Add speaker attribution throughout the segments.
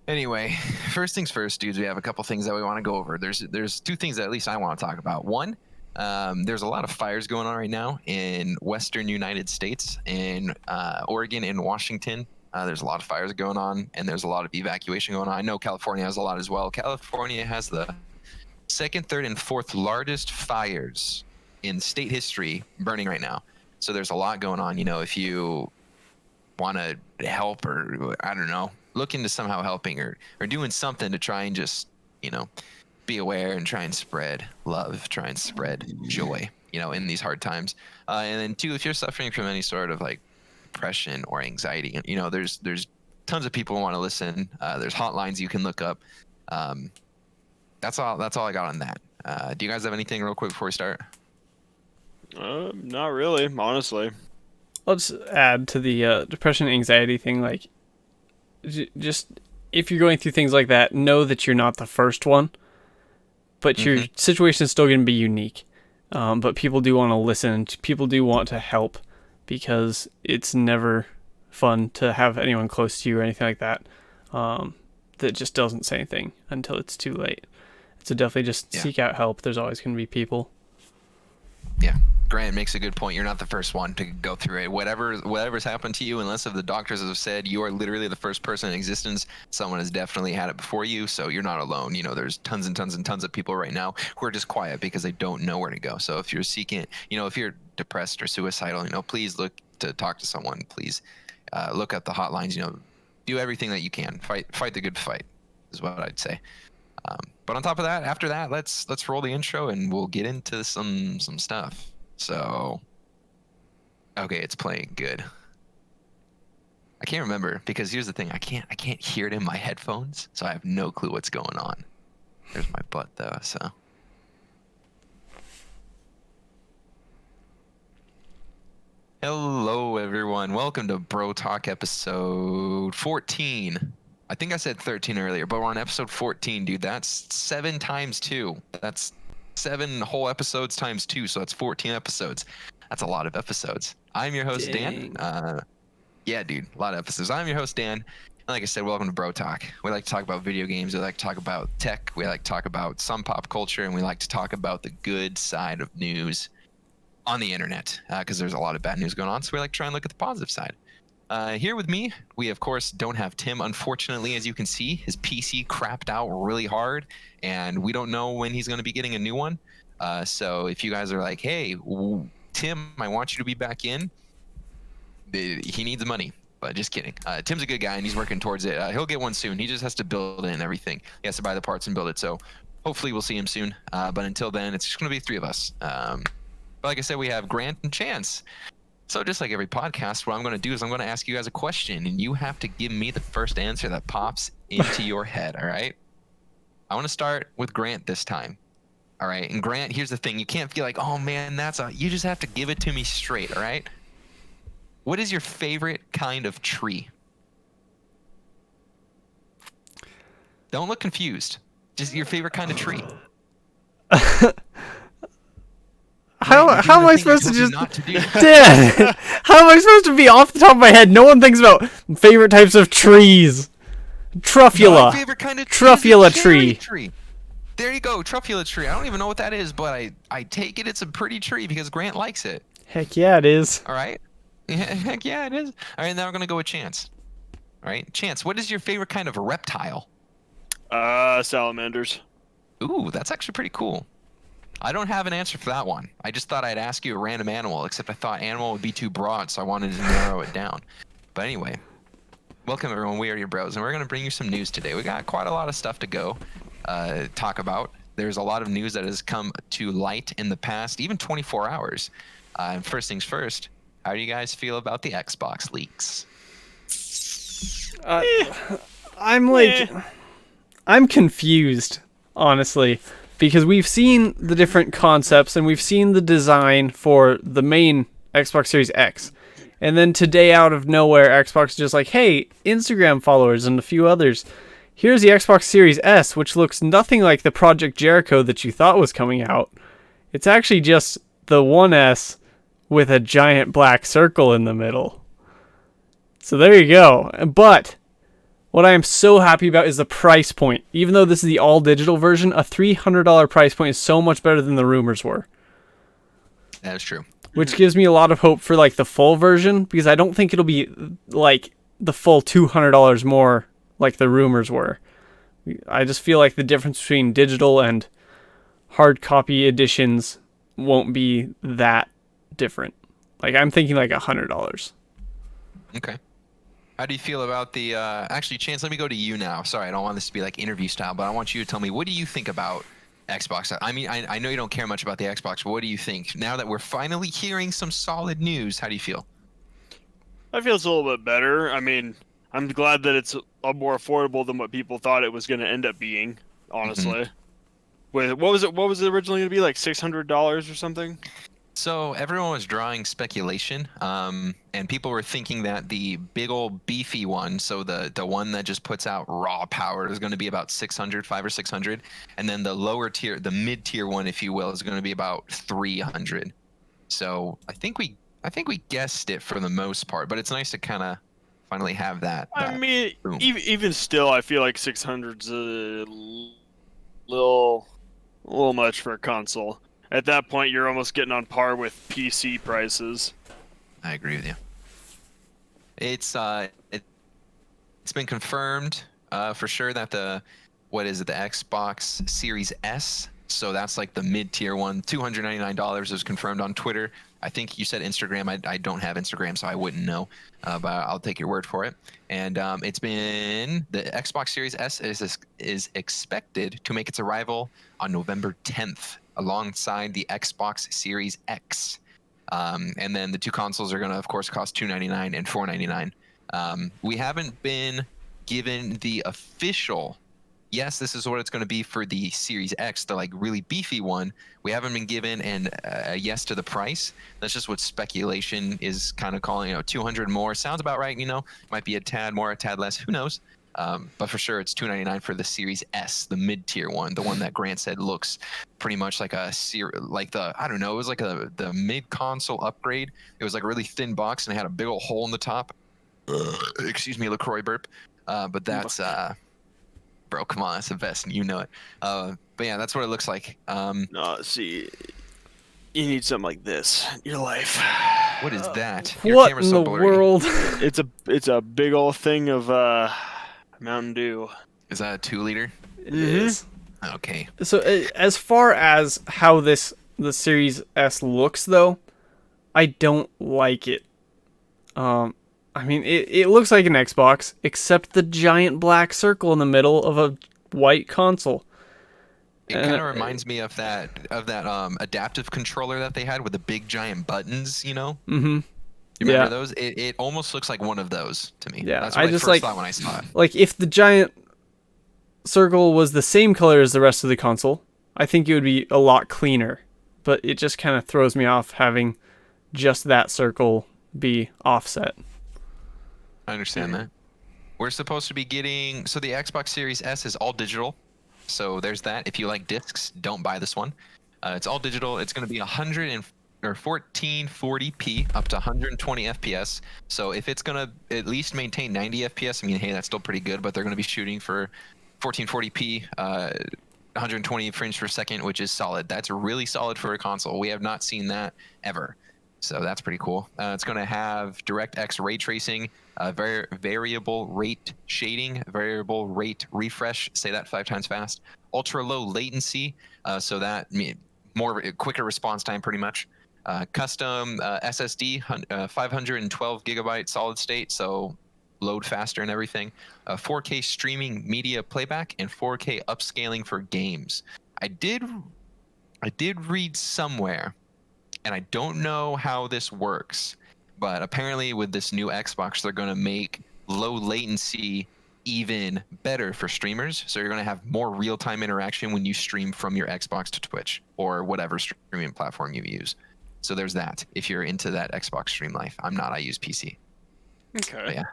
Speaker 1: Anyway, first things first, dudes. We have a couple things that we want to go over. There's two things that at least I want to talk about. One, there's a lot of fires going on right now in Western United States, in Oregon and Washington. There's a lot of fires going on, and there's a lot of evacuation going on. I know California has a lot as well. California has the second, third, and fourth largest fires in state history burning right now. So there's a lot going on. If you want to help, or I don't know, look into somehow helping or doing something to try and just, be aware and try and spread love, try and spread joy, in these hard times. And then two, if you're suffering from any sort of like depression or anxiety, there's tons of people who want to listen. There's hotlines you can look up. That's all I got on that. Do you guys have anything real quick before we start?
Speaker 2: Not really, honestly.
Speaker 3: I'll just add to the depression and anxiety thing, like, just if you're going through things like that, know that you're not the first one, but your situation is still going to be unique. But people do want to listen, people do want to help, because it's never fun to have anyone close to you or anything like that that just doesn't say anything until it's too late. So definitely just seek out help. There's always going to be people.
Speaker 1: Yeah. Grant makes a good point. You're not the first one to go through it. Whatever's happened to you, unless if the doctors have said you are literally the first person in existence, someone has definitely had it before you, so you're not alone. There's tons and tons and tons of people right now who are just quiet because they don't know where to go. So if you're seeking, if you're depressed or suicidal, please look to talk to someone. Please look at the hotlines. Do everything that you can. Fight the good fight is what I'd say. But on top of that, after that, let's roll the intro and we'll get into some stuff. So, okay, it's playing good. I can't remember because here's the thing: I can't hear it in my headphones, so I have no clue what's going on. There's my butt though, so. Hello, everyone. Welcome to BroTalk episode 14. I think I said 13 earlier, but we're on episode 14, dude. That's 7 times 2. That's 7 whole episodes times 2, so that's 14 episodes. That's a lot of episodes. I'm your host,
Speaker 3: Dang.
Speaker 1: Dan. Yeah, dude, a lot of episodes. I'm your host, Dan. And like I said, welcome to BroTalk. We like to talk about video games. We like to talk about tech. We like to talk about some pop culture, and we like to talk about the good side of news on the internet, because there's a lot of bad news going on, so we like to try and look at the positive side. Here with me, we of course don't have Tim. Unfortunately, as you can see, his PC crapped out really hard, and we don't know when he's going to be getting a new one. So if you guys are like, hey, Tim, I want you to be back in, he needs money. But just kidding. Tim's a good guy, and he's working towards it. He'll get one soon. He just has to build it and everything. He has to buy the parts and build it. So hopefully we'll see him soon. But until then, it's just going to be 3 of us. But like I said, we have Grant and Chance. So just like every podcast, what I'm going to do is I'm going to ask you guys a question, and you have to give me the first answer that pops into your head, all right? I want to start with Grant this time, all right? And Grant, here's the thing. You can't feel like, oh, man, you just have to give it to me straight, all right? What is your favorite kind of tree? Don't look confused. Just your favorite kind of tree.
Speaker 3: How am I supposed to just Dan? How am I supposed to be off the top of my head? No one thinks about favorite types of trees. Truffula.
Speaker 1: My favorite kind of
Speaker 3: Truffula tree.
Speaker 1: There you go, truffula tree. I don't even know what that is, but I take it it's a pretty tree because Grant likes it.
Speaker 3: Heck yeah, it is.
Speaker 1: All right. Heck yeah, it is. All right, now we're gonna go with Chance. All right, Chance, what is your favorite kind of reptile?
Speaker 2: Salamanders.
Speaker 1: Ooh, that's actually pretty cool. I don't have an answer for that one. I just thought I'd ask you a random animal, except I thought animal would be too broad, so I wanted to narrow it down. But anyway, welcome everyone. We are your bros, and we're going to bring you some news today. We got quite a lot of stuff to go talk about. There's a lot of news that has come to light in the past, even 24 hours. And first things first, how do you guys feel about the Xbox leaks?
Speaker 3: I'm confused, honestly. Because we've seen the different concepts and we've seen the design for the main Xbox Series X. And then today, out of nowhere, Xbox is just like, hey, Instagram followers and a few others, here's the Xbox Series S, which looks nothing like the Project Jericho that you thought was coming out. It's actually just the 1S with a giant black circle in the middle. So there you go. But What I am so happy about is the price point. Even though this is the all digital version, a $300 price point is so much better than the rumors were.
Speaker 1: That is true.
Speaker 3: Which gives me a lot of hope for like the full version, because I don't think it'll be like the full $200 more like the rumors were. I just feel like the difference between digital and hard copy editions won't be that different. Like I'm thinking like $100.
Speaker 1: Okay. How do you feel about the actually, Chance, let me go to you now. Sorry, I don't want this to be like interview style, but I want you to tell me, what do you think about Xbox? I mean, I know you don't care much about the Xbox, but what do you think? Now that we're finally hearing some solid news, how do you feel?
Speaker 2: I feel it's a little bit better. I mean, I'm glad that it's more affordable than what people thought it was going to end up being, honestly. With what was it originally going to be, like $600 or something?
Speaker 1: So everyone was drawing speculation, and people were thinking that the big old beefy one, so the one that just puts out raw power, is going to be about 600, 500 or 600, and then the lower tier, the mid tier one, if you will, is going to be about 300. So I think we guessed it for the most part, but it's nice to kind of finally have that.
Speaker 2: I mean,
Speaker 1: boom.
Speaker 2: even still, I feel like 600's a little much for a console. At that point, you're almost getting on par with PC prices.
Speaker 1: I agree with you. It's been confirmed for sure that the Xbox Series S, so that's like the mid-tier one, $299 is confirmed on Twitter. I think you said Instagram. I don't have Instagram, so I wouldn't know, but I'll take your word for it. And it's been, the Xbox Series S is expected to make its arrival on November 10th, alongside the Xbox Series X. And then the two consoles are going to, of course, cost $299 and $499. We haven't been given the official, yes, this is what it's going to be for the Series X, the like really beefy one. We haven't been given a yes to the price. That's just what speculation is kind of calling. 200 more sounds about right. Might be a tad more, a tad less. Who knows? But for sure, it's $299 for the Series S, the mid-tier one, the one that Grant said looks pretty much like it was like the mid-console upgrade. It was like a really thin box and it had a big old hole in the top. Excuse me, LaCroix burp. But that's bro, come on, that's the best, and you know it. But yeah, that's what it looks like.
Speaker 2: No, see, you need something like this in your life.
Speaker 1: What is that?
Speaker 3: What in the world?
Speaker 2: It's a big old thing of Mountain Dew.
Speaker 1: Is that a 2-liter?
Speaker 3: It is.
Speaker 1: Okay.
Speaker 3: So as far as how the Series S looks, though, I don't like it. I mean, it looks like an Xbox, except the giant black circle in the middle of a white console.
Speaker 1: It kind of reminds me of that adaptive controller that they had with the big giant buttons.
Speaker 3: Mm-hmm.
Speaker 1: You remember those? It almost looks like one of those to me.
Speaker 3: Yeah,
Speaker 1: that's what I just first thought when I saw it.
Speaker 3: Like if the giant circle was the same color as the rest of the console, I think it would be a lot cleaner. But it just kind of throws me off having just that circle be offset.
Speaker 1: I understand that. We're supposed to be getting, so the Xbox Series S is all digital. So there's that. If you like discs, don't buy this one. It's all digital. It's going to be 1440p up to 120 FPS. So if it's going to at least maintain 90 FPS, I mean, hey, that's still pretty good, but they're going to be shooting for 1440p, 120 frames per second, which is solid. That's really solid for a console. We have not seen that ever. So that's pretty cool. It's going to have DirectX ray tracing, variable rate shading, variable rate refresh, say that 5 times fast, ultra low latency, so that quicker response time pretty much. Custom SSD, 512 gigabyte solid state, so load faster and everything. 4K streaming media playback and 4K upscaling for games. I did read somewhere, and I don't know how this works, but apparently with this new Xbox, they're going to make low latency even better for streamers. So you're going to have more real-time interaction when you stream from your Xbox to Twitch or whatever streaming platform you use. So there's that, if you're into that Xbox stream life. I'm not. I use PC.
Speaker 2: Okay.
Speaker 1: But yeah.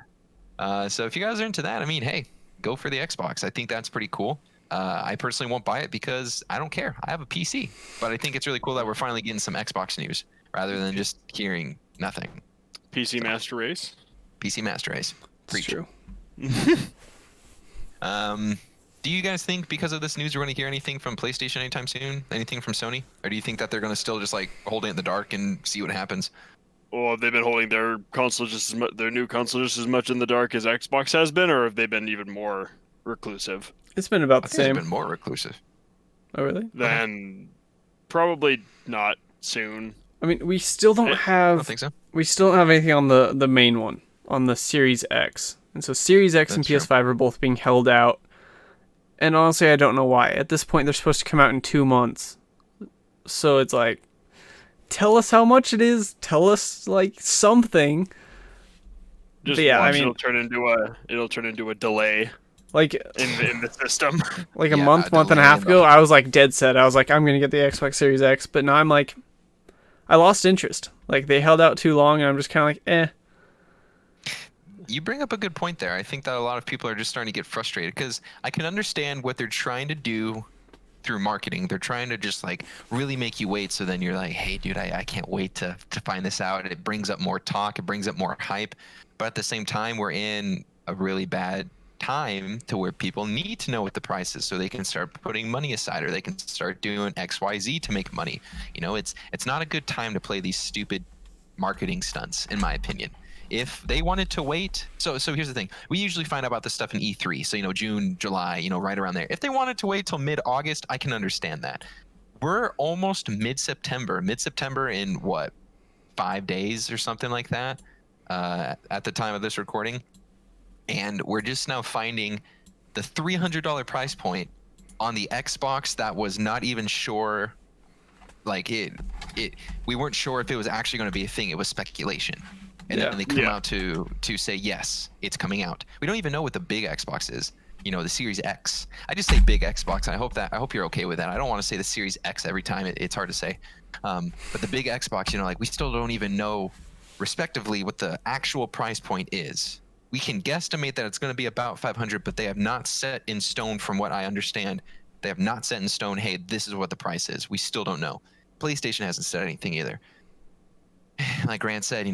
Speaker 1: So if you guys are into that, I mean, hey, go for the Xbox. I think that's pretty cool. I personally won't buy it because I don't care. I have a PC. But I think it's really cool that we're finally getting some Xbox news rather than just hearing nothing.
Speaker 2: PC Master Race.
Speaker 1: PC Master Race.
Speaker 3: It's true.
Speaker 1: Do you guys think because of this news we're going to hear anything from PlayStation anytime soon? Anything from Sony? Or do you think that they're going to still just like hold it in the dark and see what happens?
Speaker 2: Or they've been holding their console just as much, their new console just as much in the dark as Xbox has been, or have they been even more reclusive?
Speaker 3: It's been about
Speaker 1: I
Speaker 3: the
Speaker 1: think they've
Speaker 3: same.
Speaker 1: been more reclusive.
Speaker 3: Oh, really?
Speaker 2: Then probably not soon.
Speaker 3: I mean, we still don't
Speaker 2: I
Speaker 1: I
Speaker 3: have.
Speaker 1: don't think so.
Speaker 3: We still don't have anything on the main one, on the Series X. And so Series X and
Speaker 1: That's true.
Speaker 3: PS5 are both being held out. And honestly, I don't know why. At this point, they're supposed to come out in 2 months. So it's like, tell us how much it is. Tell us like something.
Speaker 2: Just
Speaker 3: But yeah, I
Speaker 2: watch,
Speaker 3: mean,
Speaker 2: it'll turn into a delay
Speaker 3: like
Speaker 2: in the system.
Speaker 3: like a
Speaker 1: Yeah,
Speaker 3: month and a
Speaker 1: delay
Speaker 3: half
Speaker 1: in
Speaker 3: ago,
Speaker 1: the-
Speaker 3: I was like dead set. I was like, I'm gonna get the Xbox Series X. But now I'm like, I lost interest. Like they held out too long, and I'm just kind of like, eh.
Speaker 1: You bring up a good point there. I think that a lot of people are just starting to get frustrated because I can understand what they're trying to do through marketing. They're trying to just like really make you wait. So then you're like, hey, dude, I can't wait to find this out. It brings up more talk. It brings up more hype. But at the same time, we're in a really bad time to where people need to know what the price is so they can start putting money aside or they can start doing XYZ to make money. You know, it's not a good time to play these stupid marketing stunts, in my opinion. If they wanted to wait, so here's the thing: we usually find out about this stuff in E3, so June, July, right around there. If they wanted to wait till mid-August, I can understand that. We're almost mid-September in what, 5 days or something like that, at the time of this recording, and we're just now finding the $300 price point on the Xbox that was not even sure, like we weren't sure if it was actually going to be a thing. It was speculation. And
Speaker 3: Yeah.
Speaker 1: then they come out to say yes, it's coming out. We don't even know what the big Xbox is. The Series X. I just say big Xbox. And I hope you're okay with that. I don't want to say the Series X every time. It's hard to say. But the big Xbox, like we still don't even know, respectively, what the actual price point is. We can guesstimate that it's going to be about 500, but they have not set in stone, from what I understand. They have not set in stone, hey, this is what the price is. We still don't know. PlayStation hasn't said anything either. Like Grant said,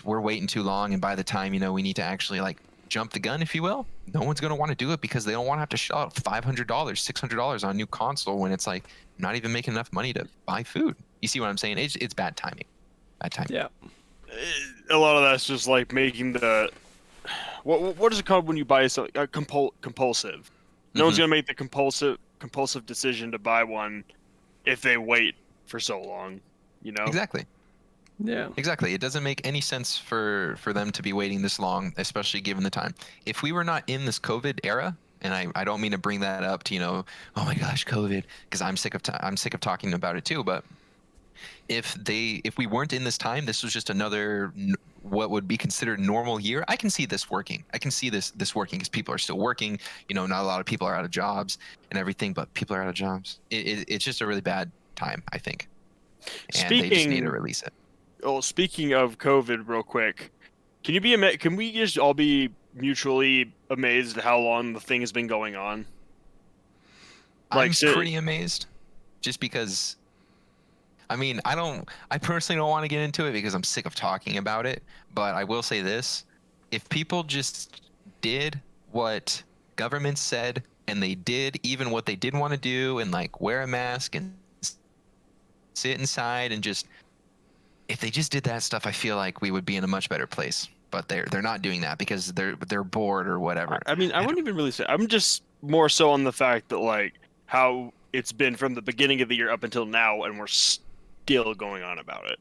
Speaker 1: we're waiting too long, and by the time we need to actually like jump the gun, if you will, no one's gonna want to do it because they don't want to have to shell out $500, $600 on a new console when it's like not even making enough money to buy food. You see what I'm saying? It's bad timing. Bad timing.
Speaker 3: Yeah.
Speaker 2: A lot of that's just like making the what is it called when you buy something compulsive. No one's gonna make the compulsive decision to buy one if they wait for so long.
Speaker 1: Exactly.
Speaker 3: Yeah.
Speaker 1: Exactly. It doesn't make any sense for them to be waiting this long, especially given the time. If we were not in this COVID era, and I don't mean to bring that up to oh my gosh, COVID, because I'm sick of talking about it too. But if we weren't in this time, this was just another what would be considered normal year. I can see this working. I can see this working because people are still working. Not a lot of people are out of jobs and everything, but people are out of jobs. It's just a really bad time, I think, and they just need to release it.
Speaker 2: Oh, speaking of COVID, real quick, can we just all be mutually amazed at how long the thing has been going on?
Speaker 1: I'm pretty amazed, just because. I mean, I personally don't want to get into it because I'm sick of talking about it. But I will say this: if people just did what government said, and they did even what they didn't want to do, and like wear a mask and sit inside and just. If they just did that stuff, I feel like we would be in a much better place. But they're not doing that because they're bored or whatever.
Speaker 2: I mean, I wouldn't even really say. I'm just more so on the fact that like how it's been from the beginning of the year up until now, and we're still going on about it.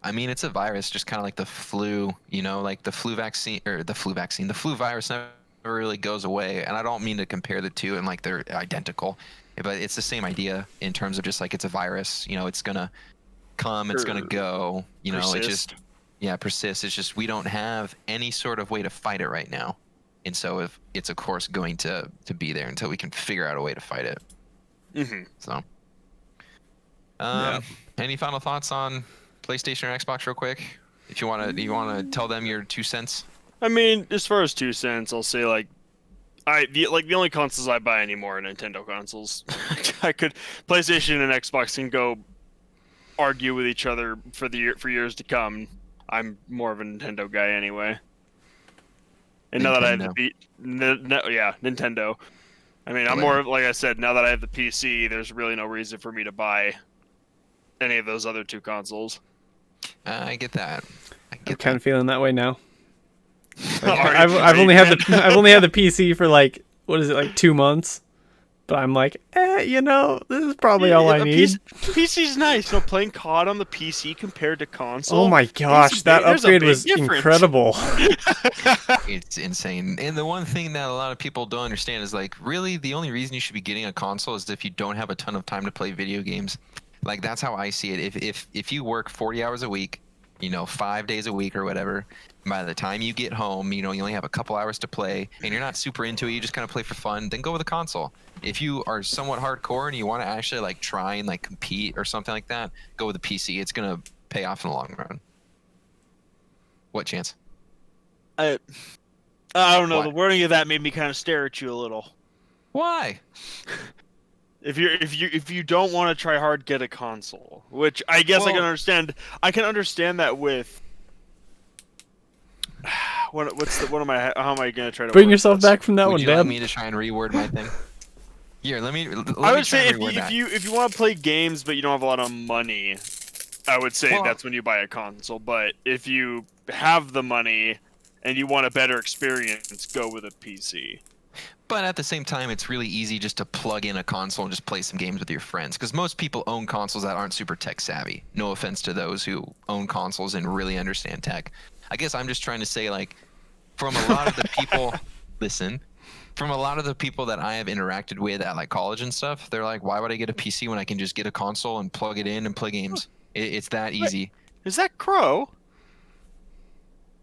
Speaker 1: I mean, it's a virus, just kind of like the flu. Like the flu virus never really goes away. And I don't mean to compare the two and like they're identical, but it's the same idea in terms of just like it's a virus. It's gonna come, it's gonna go,
Speaker 2: persist.
Speaker 1: It just persists. It's just we don't have any sort of way to fight it right now, and so if it's of course going to be there until we can figure out a way to fight it. So any final thoughts on PlayStation or Xbox real quick, if you want to tell them your 2 cents?
Speaker 2: I mean, as far as 2 cents, I'll say like the only consoles I buy anymore are Nintendo consoles. PlayStation and Xbox can go argue with each other for years to come. I'm more of a Nintendo guy anyway. And now that I have the
Speaker 1: Nintendo.
Speaker 2: yeah, Nintendo. I mean, I'm
Speaker 1: Yeah.
Speaker 2: more like I said. Now that I have the PC, there's really no reason for me to buy any of those other 2 consoles.
Speaker 1: I get that. I
Speaker 3: I'm
Speaker 1: get
Speaker 3: kind
Speaker 1: that.
Speaker 3: of feeling that way now. Like,
Speaker 2: Are
Speaker 3: I've
Speaker 2: you-
Speaker 3: I've
Speaker 2: are
Speaker 3: only
Speaker 2: you,
Speaker 3: had
Speaker 2: man?
Speaker 3: the I've only had the PC for like, what is it, like 2 months, but I'm like, this is probably all I need.
Speaker 2: PC's nice. Playing COD on the PC compared to console.
Speaker 3: Oh my gosh, that
Speaker 2: there's a
Speaker 3: upgrade
Speaker 2: big
Speaker 3: was
Speaker 2: difference.
Speaker 3: incredible.
Speaker 1: It's insane. And the one thing that a lot of people don't understand is like, really, the only reason you should be getting a console is if you don't have a ton of time to play video games. Like, that's how I see it. If you work 40 hours a week, 5 days a week or whatever, by the time you get home, you only have a couple hours to play, and you're not super into it, you just kind of play for fun, then go with a console. If you are somewhat hardcore and you want to actually like try and like compete or something like that, go with a PC. It's gonna pay off in the long run. What chance?
Speaker 2: I don't know.
Speaker 1: What?
Speaker 2: The wording of that made me kind of stare at you a little.
Speaker 1: Why?
Speaker 2: If you don't want to try hard, get a console. Which I guess I can
Speaker 1: Well-
Speaker 2: understand. I can understand that with. How am I gonna try to
Speaker 3: Bring
Speaker 2: word
Speaker 3: yourself
Speaker 2: this?
Speaker 3: back from that
Speaker 1: Would
Speaker 3: one,
Speaker 1: you like
Speaker 3: Deb.
Speaker 1: me to try and reword my thing? Here, let me
Speaker 2: I
Speaker 1: try
Speaker 2: would
Speaker 1: and
Speaker 2: say
Speaker 1: reword that.
Speaker 2: if you want to play games but you don't have a lot of money, I would say
Speaker 1: Well-
Speaker 2: that's when you buy a console. But if you have the money and you want a better experience, go with a PC.
Speaker 1: But at the same time, it's really easy just to plug in a console and just play some games with your friends. Because most people own consoles that aren't super tech savvy. No offense to those who own consoles and really understand tech. I guess I'm just trying to say, like, from a lot of the people, from a lot of the people that I have interacted with at like college and stuff, they're like, why would I get a PC when I can just get a console and plug it in and play games? It's that easy.
Speaker 2: Is that Crow?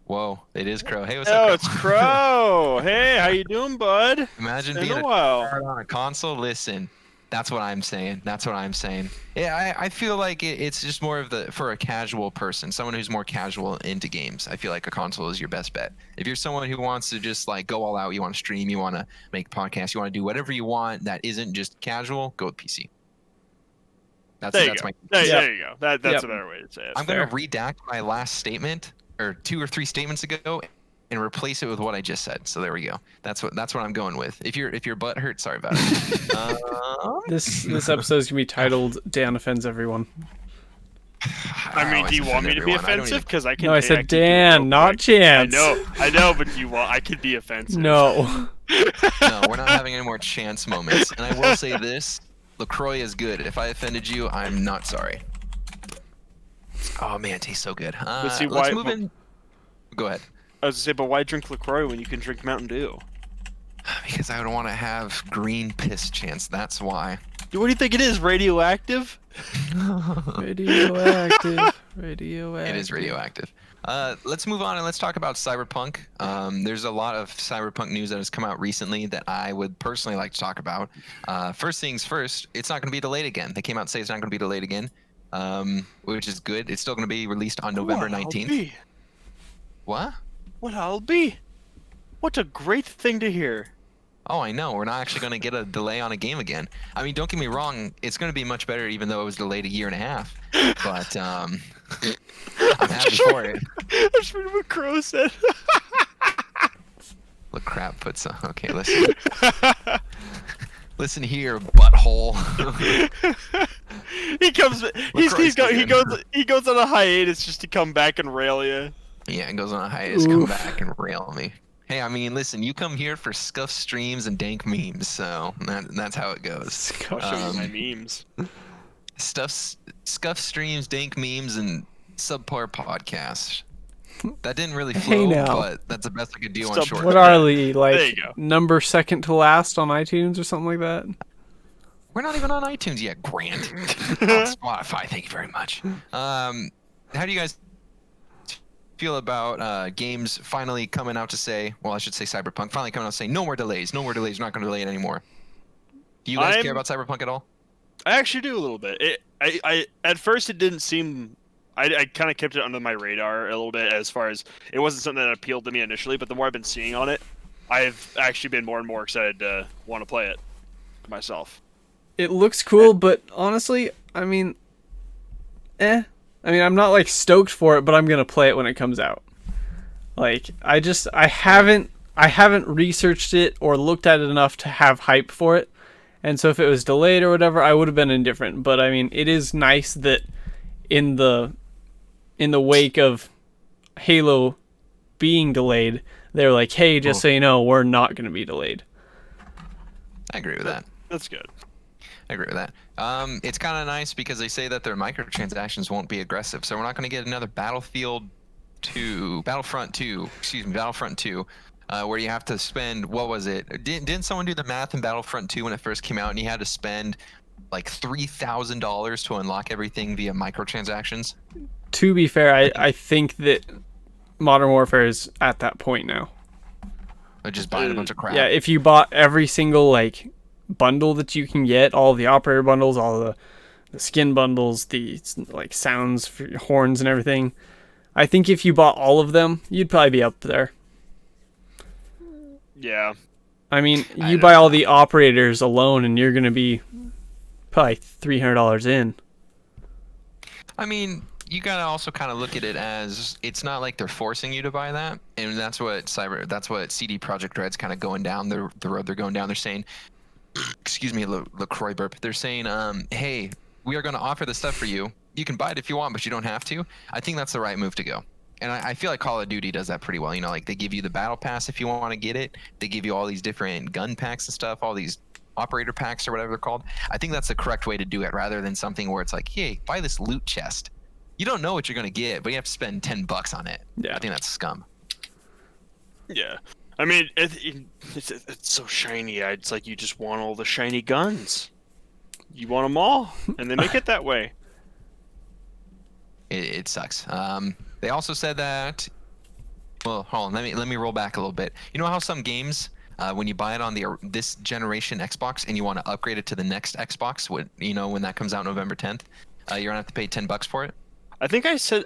Speaker 1: Whoa, it is Crow. Hey, what's up,
Speaker 2: Oh,
Speaker 1: Crow?
Speaker 2: it's Crow. Hey, how you doing, bud?
Speaker 1: Imagine
Speaker 2: Been
Speaker 1: being
Speaker 2: a
Speaker 1: a
Speaker 2: while.
Speaker 1: tryhard on a console. Listen, that's what I'm saying. That's what I'm saying. Yeah, I feel like it's just more of for a casual person, someone who's more casual into games. I feel like a console is your best bet. If you're someone who wants to just like go all out, you want to stream, you want to make podcasts, you want to do whatever you want that isn't just casual, go with PC. That's
Speaker 2: There you
Speaker 1: that's
Speaker 2: go.
Speaker 1: my.
Speaker 2: There you go. That's
Speaker 3: Yep.
Speaker 2: a better way to say it.
Speaker 1: I'm gonna redact my last statement or 2 or 3 statements ago and replace it with what I just said. So there we go. That's what I'm going with. If your butt hurts, sorry about it.
Speaker 3: This episode's gonna be titled "Dan offends everyone."
Speaker 2: I mean, do you want me to be offensive? Because I can.
Speaker 3: No, I
Speaker 2: can
Speaker 3: said
Speaker 2: do it
Speaker 3: Dan,
Speaker 2: real
Speaker 3: not
Speaker 2: quick.
Speaker 3: Chance.
Speaker 2: I know, but I could be offensive.
Speaker 3: No.
Speaker 1: No, we're not having any more chance moments. And I will say this: LaCroix is good. If I offended you, I'm not sorry. Oh man, it tastes so good.
Speaker 2: Let's see
Speaker 1: let's
Speaker 2: why-
Speaker 1: move in. Go ahead.
Speaker 2: I was gonna say, but why drink LaCroix when you can drink Mountain Dew?
Speaker 1: Because I would want to have green piss chance. That's why.
Speaker 2: What do you think it is? Radioactive?
Speaker 3: Radioactive. Radioactive.
Speaker 1: It is radioactive. Let's move on and let's talk about Cyberpunk. There's a lot of Cyberpunk news that has come out recently that I would personally like to talk about. First things first, it's not going to be delayed again. They came out and say it's not going to be delayed again, which is good. It's still going to be released on November 19th. What?
Speaker 2: What I'll be? What a great thing to hear.
Speaker 1: Oh, I know. We're not actually going to get a delay on a game again. I mean, don't get me wrong. It's going to be much better, even though it was delayed 1.5 years. But I'm happy for it.
Speaker 2: I'm just reading what Crow said.
Speaker 1: Look, crap puts. Okay, listen. Listen here, butthole.
Speaker 2: he comes.
Speaker 1: LaCroix's
Speaker 2: He goes on a hiatus just to come back and rail you.
Speaker 1: Yeah, it goes on a hiatus. Come back and rail me. Hey, I mean, listen, you come here for scuff streams and dank memes, so that's how it goes.
Speaker 2: I'll show you my memes.
Speaker 1: Scuff streams, dank memes, and subpar podcasts. That didn't really
Speaker 3: Hey,
Speaker 1: flow,
Speaker 3: now.
Speaker 1: but that's the best I could do on
Speaker 2: Sub-
Speaker 1: short.
Speaker 3: What are the
Speaker 2: There you go.
Speaker 3: number second to last on iTunes or something like that?
Speaker 1: We're not even on iTunes yet, Grant. On Spotify, thank you very much. How do you guys feel about games finally coming out to say, well, I should say Cyberpunk, finally coming out to say, no more delays, we're not going to delay it anymore. Do you guys care about Cyberpunk at all?
Speaker 2: I actually do a little bit. I at first it didn't seem. I kind of kept it under my radar a little bit as far as it wasn't something that appealed to me initially. But the more I've been seeing on it, I've actually been more and more excited to want to play it myself.
Speaker 3: It looks cool, but honestly, I mean, I mean, I'm not like stoked for it, but I'm gonna play it when it comes out. Like, I haven't I haven't researched it or looked at it enough to have hype for it. And so if it was delayed or whatever, I would have been indifferent. But I mean, it is nice that in the wake of Halo being delayed, they're like, hey, just so you know, we're not going to be delayed.
Speaker 1: I agree with that.
Speaker 2: That's good.
Speaker 1: I agree with that. It's kind of nice because they say that their microtransactions won't be aggressive, so we're not going to get another Battlefront 2, where you have to spend, what was it? Didn't someone do the math in Battlefront 2 when it first came out, and you had to spend like $3,000 to unlock everything via microtransactions?
Speaker 3: To be fair, I think that Modern Warfare is at that point now.
Speaker 1: Or just buying a bunch of crap.
Speaker 3: Yeah, if you bought every single like bundle that you can get, all the operator bundles, all the skin bundles, the like sounds for your horns and everything, I think if you bought all of them, you'd probably be up there.
Speaker 2: Yeah.
Speaker 3: I mean, you buy all the operators alone, and you're gonna be probably $300 in.
Speaker 1: I mean, you gotta also kind of look at it as it's not like they're forcing you to buy that, and that's what CD Projekt Red's kind of going down the road they're going down. They're saying, excuse me, LaCroix burp. They're saying, hey, we are going to offer this stuff for you. You can buy it if you want, but you don't have to. I think that's the right move to go. And I feel like Call of Duty does that pretty well. You know, like they give you the battle pass if you want to get it. They give you all these different gun packs and stuff, all these operator packs or whatever they're called. I think that's the correct way to do it, rather than something where it's like, hey, buy this loot chest. You don't know what you're going to get, but you have to spend $10 on it.
Speaker 3: Yeah.
Speaker 1: I think that's scum.
Speaker 2: Yeah. I mean, it's so shiny. It's like you just want all the shiny guns. You want them all, and they make it that way.
Speaker 1: It sucks. They also said that. Well, hold on. Let me roll back a little bit. You know how some games, when you buy it on this generation Xbox and you want to upgrade it to the next Xbox, when that comes out November 10th, you're gonna have to pay $10 for it.
Speaker 2: I think I said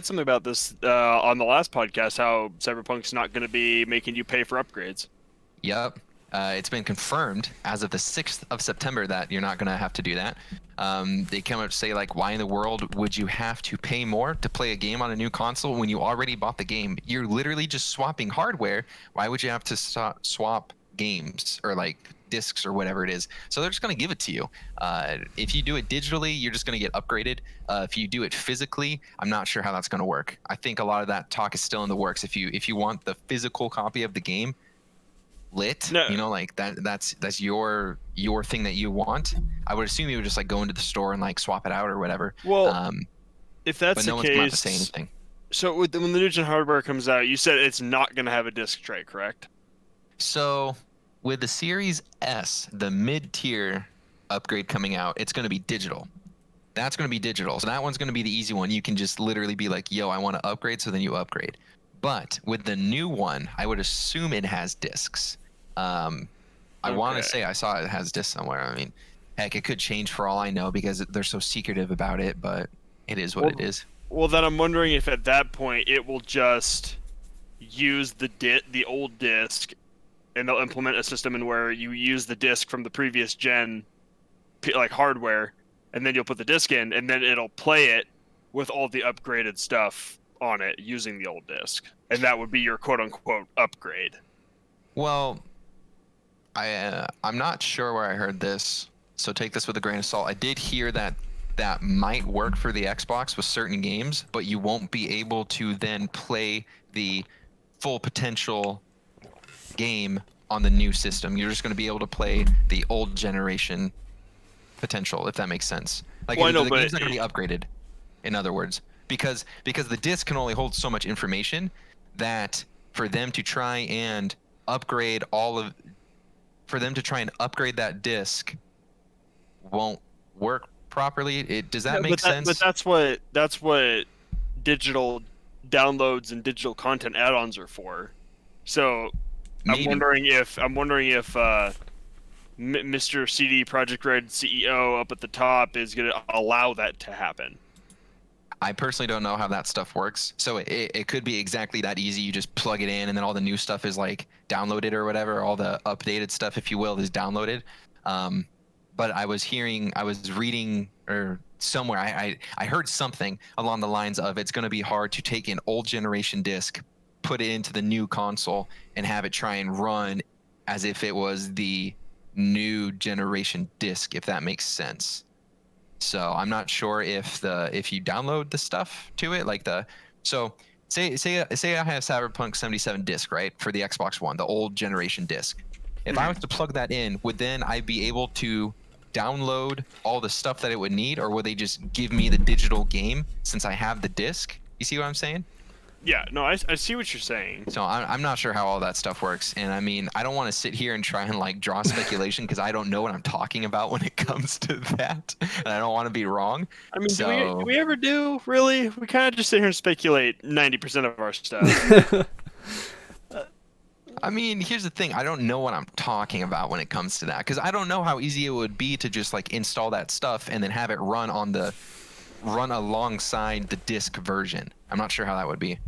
Speaker 2: something about this on the last podcast. How Cyberpunk's not going to be making you pay for upgrades.
Speaker 1: Yep. It's been confirmed as of the 6th of September that you're not going to have to do that. They come up to say, like, why in the world would you have to pay more to play a game on a new console when you already bought the game? You're literally just swapping hardware. Why would you have to swap games or like discs or whatever it is? So they're just going to give it to you. If you do it digitally, you're just going to get upgraded. If you do it physically, I'm not sure how that's going to work. I think a lot of that talk is still in the works. If you want the physical copy of the game lit,
Speaker 2: No.
Speaker 1: like that's your thing that you want, I would assume you would just like go into the store and like swap it out or whatever.
Speaker 2: Well, if that's
Speaker 1: but no
Speaker 2: the
Speaker 1: one's about to
Speaker 2: case,
Speaker 1: say anything.
Speaker 2: So when the new gen hardware comes out, you said it's not going to have a disc tray, correct?
Speaker 1: So with the Series S, the mid-tier upgrade coming out, it's going to be digital. That's going to be digital. So that one's going to be the easy one. You can just literally be like, yo, I want to upgrade, so then you upgrade. But with the new one, I would assume it has discs. I want to say I saw it has discs somewhere. I mean, heck, it could change for all I know because they're so secretive about it, but it is what it is.
Speaker 2: Well, then I'm wondering if at that point it will just use the old disc, and they'll implement a system in where you use the disc from the previous gen, like hardware, and then you'll put the disc in, and then it'll play it with all the upgraded stuff on it using the old disc, and that would be your quote-unquote upgrade.
Speaker 1: Well, I'm not sure where I heard this, so take this with a grain of salt. I did hear that might work for the Xbox with certain games, but you won't be able to then play the full potential game on the new system. You're just going to be able to play the old generation potential, if that makes sense. Like,
Speaker 2: well,
Speaker 1: the game's not going to be upgraded, in other words, because the disc can only hold so much information that for them to try and upgrade that disc won't work properly. Does that make sense?
Speaker 2: But that's what digital downloads and digital content add-ons are for. So
Speaker 1: Maybe.
Speaker 2: I'm wondering if Mr. CD Projekt Red CEO up at the top is going to allow that to happen.
Speaker 1: I personally don't know how that stuff works. So it could be exactly that easy. You just plug it in and then all the new stuff is like downloaded or whatever. All the updated stuff, if you will, is downloaded. But I was reading or somewhere, I heard something along the lines of it's going to be hard to take an old generation disc, put it into the new console and have it try and run as if it was the new generation disc, if that makes sense. So I'm not sure if you download the stuff to it, like say I have Cyberpunk 77 disc, right, for the Xbox One, the old generation disc. If I was to plug that in, would then I be able to download all the stuff that it would need, or would they just give me the digital game since I have the disc? You see what I'm saying?
Speaker 2: Yeah, no, I see what you're saying.
Speaker 1: So I'm not sure how all that stuff works, and I mean, I don't want to sit here and try and like draw speculation because I don't know what I'm talking about when it comes to that, and I don't want to be wrong.
Speaker 2: I mean,
Speaker 1: so...
Speaker 2: do we ever do, really? We kind of just sit here and speculate 90% of our stuff.
Speaker 1: I mean, here's the thing. I don't know what I'm talking about when it comes to that because I don't know how easy it would be to just like install that stuff and then have it run alongside the disc version. I'm not sure how that would be.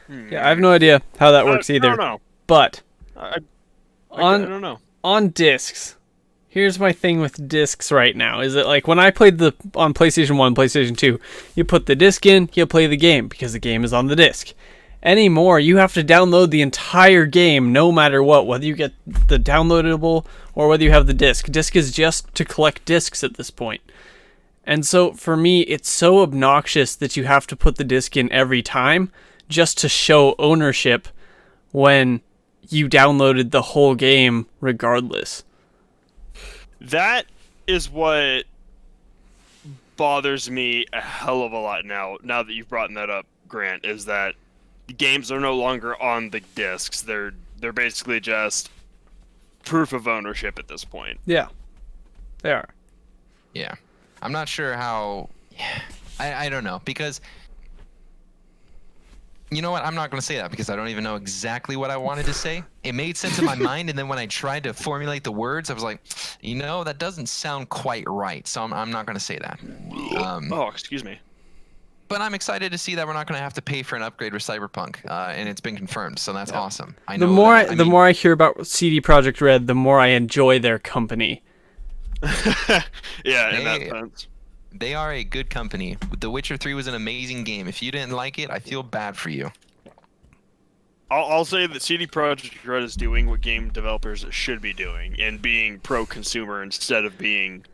Speaker 3: Yeah, I have no idea how that works either.
Speaker 2: I don't know.
Speaker 3: But
Speaker 2: I don't know.
Speaker 3: On discs, here's my thing with discs right now. Is that like when I played on PlayStation 1, PlayStation 2, you put the disc in, you play the game because the game is on the disc. Anymore, you have to download the entire game no matter what, whether you get the downloadable or whether you have the disc. Disc is just to collect discs at this point. And so for me, it's so obnoxious that you have to put the disc in every time just to show ownership when you downloaded the whole game regardless.
Speaker 2: That is what bothers me a hell of a lot now that you've brought that up, Grant, is that games are no longer on the discs. They're basically just proof of ownership at this point.
Speaker 3: Yeah, they are.
Speaker 1: Yeah. I'm not sure how... I don't know, because... You know what? I'm not going to say that because I don't even know exactly what I wanted to say. It made sense in my mind, and then when I tried to formulate the words, I was like, that doesn't sound quite right, so I'm not going to say that.
Speaker 2: Excuse me.
Speaker 1: But I'm excited to see that we're not going to have to pay for an upgrade with Cyberpunk, and it's been confirmed, so that's awesome.
Speaker 3: The more I hear about CD Projekt Red, the more I enjoy their company.
Speaker 2: Yeah, in that sense.
Speaker 1: They are a good company. The Witcher 3 was an amazing game. If you didn't like it, I feel bad for you.
Speaker 2: I'll say that CD Projekt Red is doing what game developers should be doing, and being pro-consumer instead of being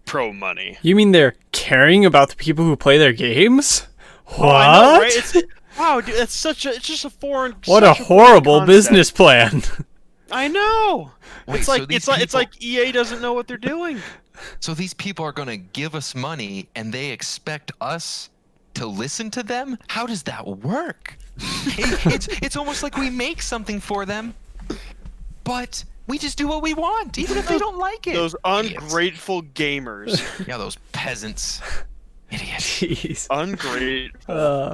Speaker 2: pro-money.
Speaker 3: You mean they're caring about the people who play their games? What?
Speaker 2: I know, right? Wow, dude, it's just a foreign.
Speaker 3: What a horrible business plan.
Speaker 2: I know.
Speaker 1: Wait,
Speaker 2: it's like EA doesn't know what they're doing.
Speaker 1: So these people are going to give us money and they expect us to listen to them? How does that work? It's almost like we make something for them, but we just do what we want, even if they don't like it.
Speaker 2: Those ungrateful gamers.
Speaker 1: Yeah, those peasants. Idiots.
Speaker 3: Jeez.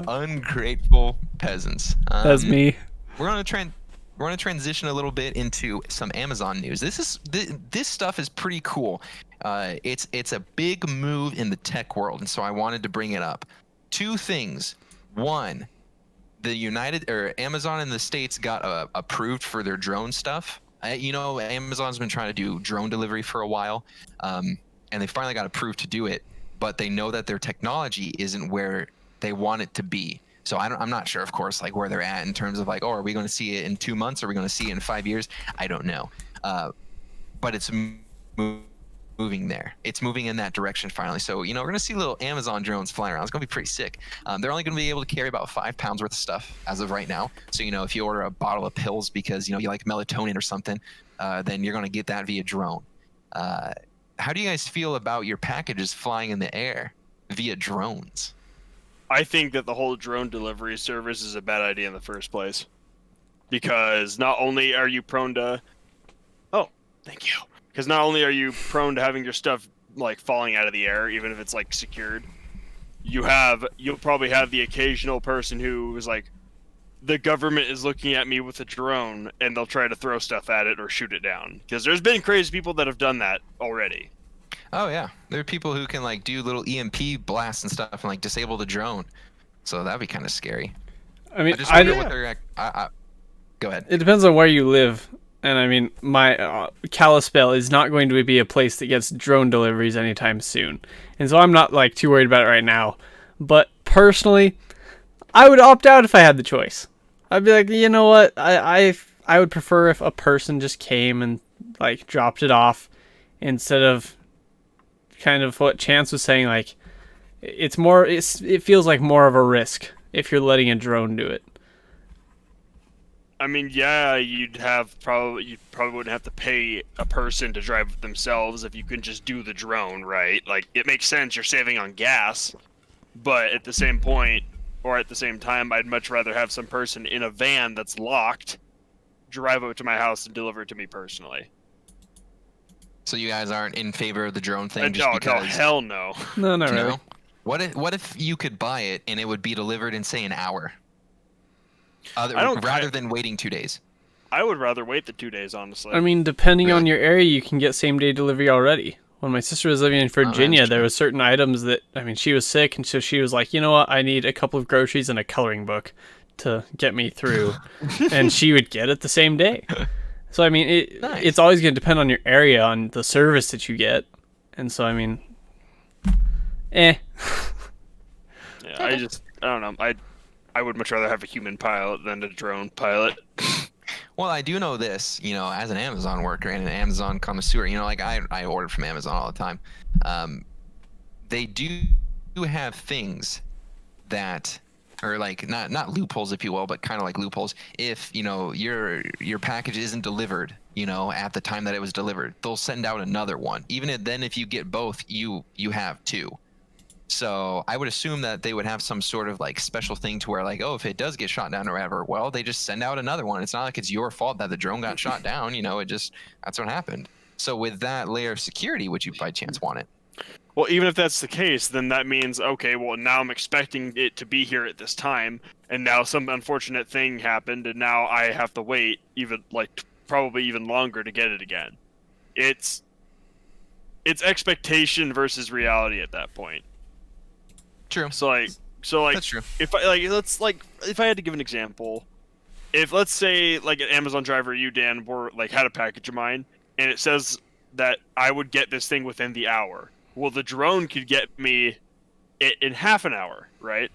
Speaker 1: Ungrateful peasants.
Speaker 3: That's me.
Speaker 1: We're going to transition a little bit into some Amazon news. This stuff is pretty cool. It's a big move in the tech world, and so I wanted to bring it up. Two things. One, Amazon in the States got approved for their drone stuff. Amazon's been trying to do drone delivery for a while, and they finally got approved to do it, but they know that their technology isn't where they want it to be. So I'm not sure, of course, like where they're at in terms of like, are we going to see it in 2 months? Are we going to see it in 5 years? I don't know. But it's moving there. It's moving in that direction finally. So, we're going to see little Amazon drones flying around. It's going to be pretty sick. They're only going to be able to carry about 5 pounds worth of stuff as of right now. So, if you order a bottle of pills because, you like melatonin or something, then you're going to get that via drone. How do you guys feel about your packages flying in the air via drones?
Speaker 2: I think that the whole drone delivery service is a bad idea in the first place. Because not only are you prone to... Oh, thank you. Because not only are you prone to having your stuff, like, falling out of the air, even if it's, like, secured, you'll probably have the occasional person who is like, the government is looking at me with a drone, and they'll try to throw stuff at it or shoot it down. Because there's been crazy people that have done that already.
Speaker 1: Oh yeah, there are people who can like do little EMP blasts and stuff and like disable the drone. So that'd be kind of scary.
Speaker 3: I mean,
Speaker 1: go ahead.
Speaker 3: It depends on where you live, and I mean, my Kalispell is not going to be a place that gets drone deliveries anytime soon, and so I'm not like too worried about it right now. But personally, I would opt out if I had the choice. I'd be like, you know what? I would prefer if a person just came and like dropped it off instead of kind of what Chance was saying. Like, it feels like more of a risk if you're letting a drone do it.
Speaker 2: I mean, yeah, you probably wouldn't have to pay a person to drive it themselves if you can just do the drone, right? Like, it makes sense, you're saving on gas, but at the same point, or at the same time, I'd much rather have some person in a van that's locked drive it to my house and deliver it to me personally.
Speaker 1: So you guys aren't in favor of the drone thing
Speaker 2: No,
Speaker 1: because
Speaker 2: hell no.
Speaker 3: No, not really.
Speaker 1: no? What if you could buy it and it would be delivered in say an hour? Rather than waiting 2 days.
Speaker 2: I would rather wait the 2 days, honestly.
Speaker 3: I mean, depending on your area, you can get same-day delivery already. When my sister was living in Virginia, there was certain items that, I mean, she was sick, and so she was like, you know what, I need a couple of groceries and a coloring book to get me through. And she would get it the same day. So, I mean, it's always going to depend on your area, on the service that you get. And so, I mean,
Speaker 2: Yeah, I don't know. I would much rather have a human pilot than a drone pilot.
Speaker 1: Well, I do know this, as an Amazon worker and an Amazon connoisseur, like I order from Amazon all the time. They do have things that are like not loopholes, if you will, but kind of like loopholes. If your package isn't delivered, at the time that it was delivered, they'll send out another one. Even then, if you get both, you have two. So I would assume that they would have some sort of like special thing to where like, oh, if it does get shot down or whatever, well, they just send out another one. It's not like it's your fault that the drone got shot down. That's what happened. So with that layer of security, would you by chance want it?
Speaker 2: Well, even if that's the case, then that means, okay, well, now I'm expecting it to be here at this time, and now some unfortunate thing happened, and now I have to wait probably even longer to get it again. It's expectation versus reality at that point.
Speaker 1: True.
Speaker 2: So that's true. If I had to give an example, if let's say like an Amazon driver, you Dan, had a package of mine, and it says that I would get this thing within the hour. Well, the drone could get me it in half an hour, right?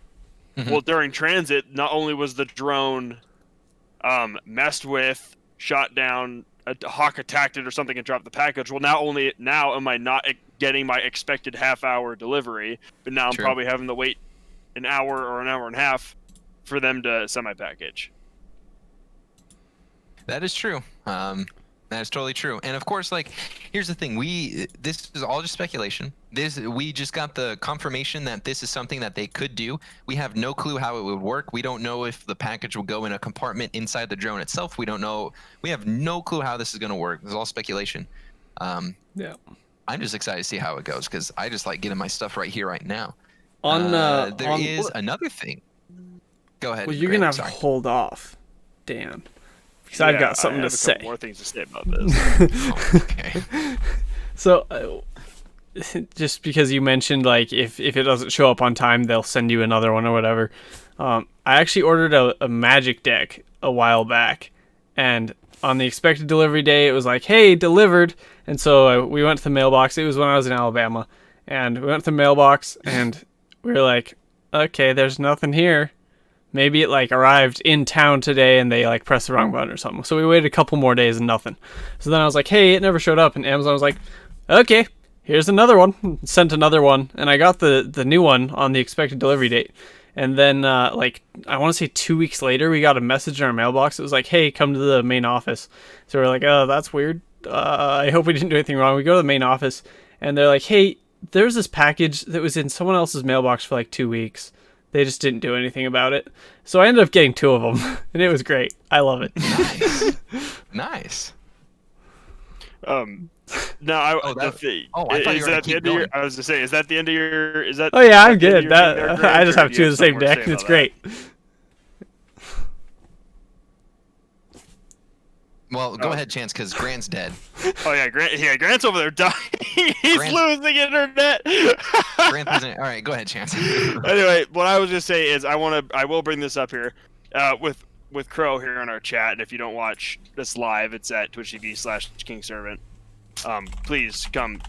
Speaker 2: Mm-hmm. Well, during transit, not only was the drone messed with, shot down, a hawk attacked it or something and dropped the package. Well, now am I not getting my expected half-hour delivery, but now I'm probably having to wait an hour or an hour and a half for them to send my package.
Speaker 1: That is true. That is totally true. And of course, here's the thing. This is all just speculation. We just got the confirmation that this is something that they could do. We have no clue how it would work. We don't know if the package will go in a compartment inside the drone itself. We don't know. We have no clue how this is going to work. It's all speculation.
Speaker 3: Yeah.
Speaker 1: I'm just excited to see how it goes because I just like getting my stuff right here, right now. There is another thing. Go ahead.
Speaker 3: Well, you're going to have to hold off, Dan. Because I've got something to say.
Speaker 2: More things to say about this.
Speaker 1: Okay.
Speaker 3: So, just because you mentioned if it doesn't show up on time, they'll send you another one or whatever. I actually ordered a Magic deck a while back, and on the expected delivery day, it was like, "Hey, delivered." And so we went to the mailbox. It was when I was in Alabama, and we went to the mailbox, and we were like, "Okay, there's nothing here." Maybe it arrived in town today and they pressed the wrong button or something. So we waited a couple more days and nothing. So then I was like, hey, it never showed up. And Amazon was like, okay, here's another one. Sent another one. And I got the new one on the expected delivery date. And then I want to say 2 weeks later, we got a message in our mailbox. It was like, hey, come to the main office. So we're like, oh, that's weird. I hope we didn't do anything wrong. We go to the main office and they're like, hey, there's this package that was in someone else's mailbox for 2 weeks. They just didn't do anything about it. So I ended up getting 2 of them, and it was great. I love it.
Speaker 1: Nice. Nice.
Speaker 2: No, I thought you were going to keep going. I was going to say, is that the end of your... Is that?
Speaker 3: Oh, yeah, I'm good. I just have 2 of the same deck, and it's great.
Speaker 1: Well, go ahead, Chance, because Grant's dead.
Speaker 2: Oh yeah, Grant's over there dying. He's losing internet.
Speaker 1: Grant isn't. All right, go ahead, Chance.
Speaker 2: Anyway, what I was gonna say is I will bring this up here, with Crow here in our chat, and if you don't watch this live, it's at twitch.tv/KingServant. Please come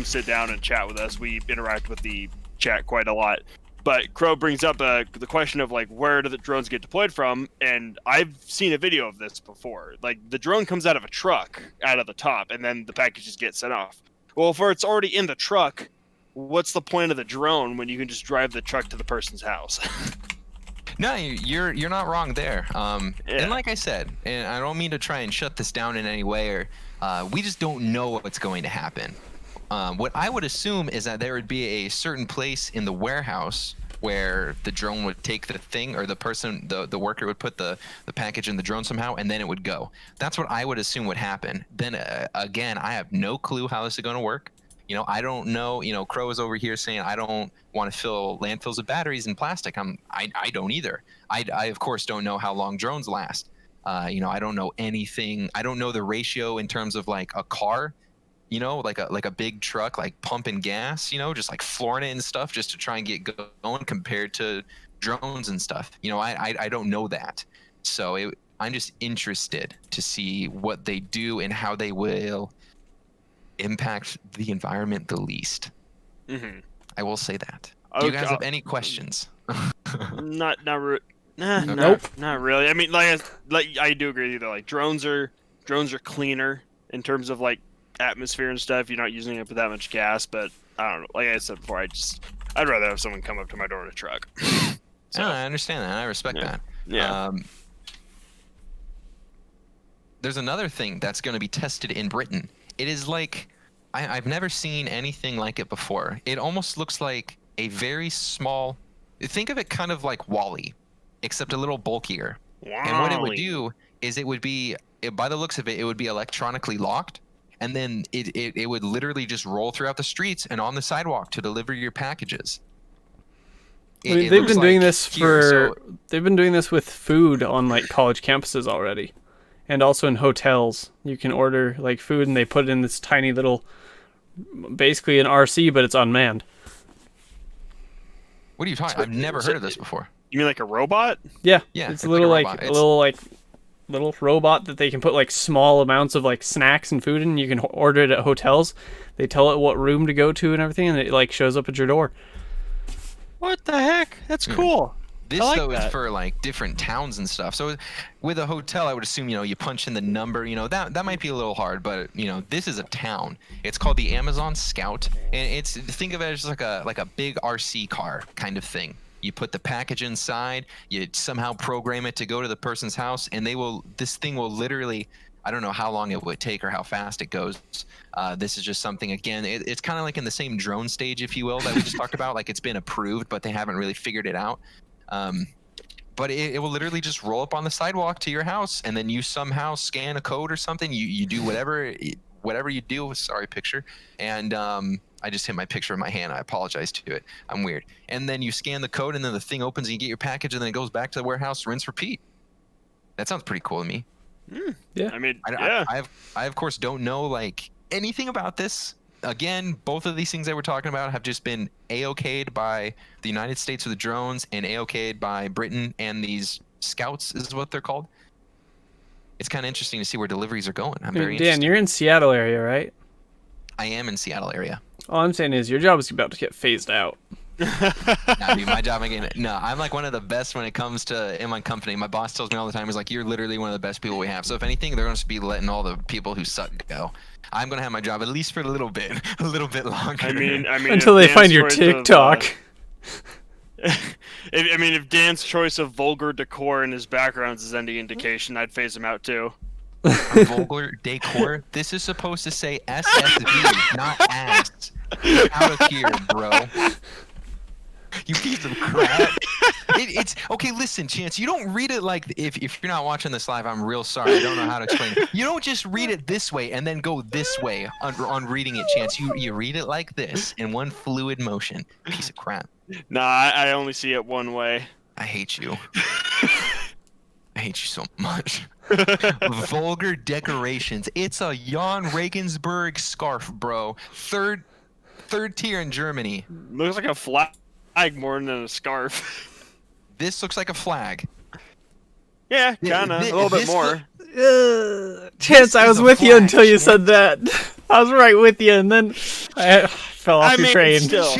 Speaker 2: sit down and chat with us. We interact with the chat quite a lot. But Crow brings up the question of like where do the drones get deployed from, and I've seen a video of this before. Like the drone comes out of a truck out of the top, and then the packages get sent off. Well, if it's already in the truck, what's the point of the drone when you can just drive the truck to the person's house?
Speaker 1: No, you're not wrong there.
Speaker 2: Yeah.
Speaker 1: And like I said, and I don't mean to try and shut this down in any way, or we just don't know what's going to happen. What I would assume is that there would be a certain place in the warehouse where the drone would take the thing, or the person, the worker would put the package in the drone somehow, and then it would go. That's what I would assume would happen. Then again, I have no clue how this is going to work. You know, I don't know. You know, Crow is over here saying I don't want to fill landfills of batteries and plastic. I don't either. I of course don't know how long drones last. You know, I don't know anything. I don't know the ratio in terms of like a car. You know, like a big truck, like pumping gas, you know, just like flooring it and stuff just to try and get going compared to drones and stuff. You know, I don't know that. So I'm just interested to see what they do and how they will impact the environment the least.
Speaker 2: Mm-hmm.
Speaker 1: I will say that.
Speaker 2: Okay.
Speaker 1: Do you guys have any questions?
Speaker 2: Not really.
Speaker 3: Nope.
Speaker 2: Not really. I mean, like I do agree with you though. Like drones are cleaner in terms of like atmosphere and stuff. You're not using up that much gas, but I don't know. Like I said before, I'd rather have someone come up to my door in a truck.
Speaker 1: So, no, I understand that. And I respect that.
Speaker 2: Yeah.
Speaker 1: There's another thing that's going to be tested in Britain. It is like I've never seen anything like it before. It almost looks like a very small. Think of it kind of like Wall-E, except a little bulkier. And what it would do is it would be, by the looks of it, it would be electronically locked. And then it would literally just roll throughout the streets and on the sidewalk to deliver your packages.
Speaker 3: I mean, they've been doing this they've been doing this with food on like college campuses already, and also in hotels. You can order like food and they put it in this tiny little, basically an RC, but it's unmanned.
Speaker 1: What are you talking? I've never heard of this before.
Speaker 2: You mean like a robot?
Speaker 3: Yeah,
Speaker 1: Yeah,
Speaker 3: it's a little
Speaker 1: like
Speaker 3: like
Speaker 1: a
Speaker 3: little robot that they can put like small amounts of like snacks and food in, and you can order it at hotels. They tell it what room to go to and everything, and it like shows up at your door.
Speaker 2: What the heck? That's cool.
Speaker 1: This though is for like different towns and stuff. So with a hotel, I would assume, you know, you punch in the number, you know, that might be a little hard, but you know, this is a town. It's called the Amazon Scout, and think of it as like a big RC car kind of thing. You put the package inside, you somehow program it to go to the person's house, and this thing will literally, I don't know how long it would take or how fast it goes. This is just something, again, it's kind of like in the same drone stage, if you will, that we just talked about. Like it's been approved, but they haven't really figured it out. But it will literally just roll up on the sidewalk to your house, and then you somehow scan a code or something. You do whatever you do. Sorry, picture. And I just hit my picture in my hand. I apologize to it. I'm weird. And then you scan the code, and then the thing opens, and you get your package, and then it goes back to the warehouse, rinse, repeat. That sounds pretty cool to me.
Speaker 3: Yeah.
Speaker 2: I mean,
Speaker 1: I of course don't know like anything about this. Again, both of these things that we're talking about have just been A-okayed by the United States with the drones and A-okayed by Britain, and these scouts is what they're called. It's kind of interesting to see where deliveries are going. I'm very
Speaker 3: Dan,
Speaker 1: interested.
Speaker 3: you're in Seattle area, right?
Speaker 1: I am in Seattle area.
Speaker 3: All I'm saying is your job is about to get phased out.
Speaker 1: Nah, dude, my job again. No, I'm like one of the best when it comes to in my company. My boss tells me all the time, he's like, "You're literally one of the best people we have." So if anything, they're going to be letting all the people who suck go. I'm going to have my job at least for a little bit longer.
Speaker 2: I mean,
Speaker 3: until they find your TikTok.
Speaker 2: If Dan's choice of vulgar decor in his backgrounds is any indication, I'd phase him out too.
Speaker 1: Vulgar decor. This is supposed to say SSV, not ass. Get out of here, bro. You piece of crap. It's okay. Listen, Chance. You don't read it like if you're not watching this live. I'm real sorry. I don't know how to explain it. You don't just read it this way and then go this way on reading it, Chance. You read it like this in one fluid motion. Piece of crap.
Speaker 2: Nah, I only see it one way.
Speaker 1: I hate you. I hate you so much. Vulgar decorations. It's a Jan Regensburg scarf, bro. Third tier in Germany.
Speaker 2: Looks like a flag more than a scarf.
Speaker 1: This looks like a flag.
Speaker 2: Yeah, kinda. A little bit more.
Speaker 3: Chance, I was with you until you said that. I was right with you, and then I fell off your train.
Speaker 2: Still.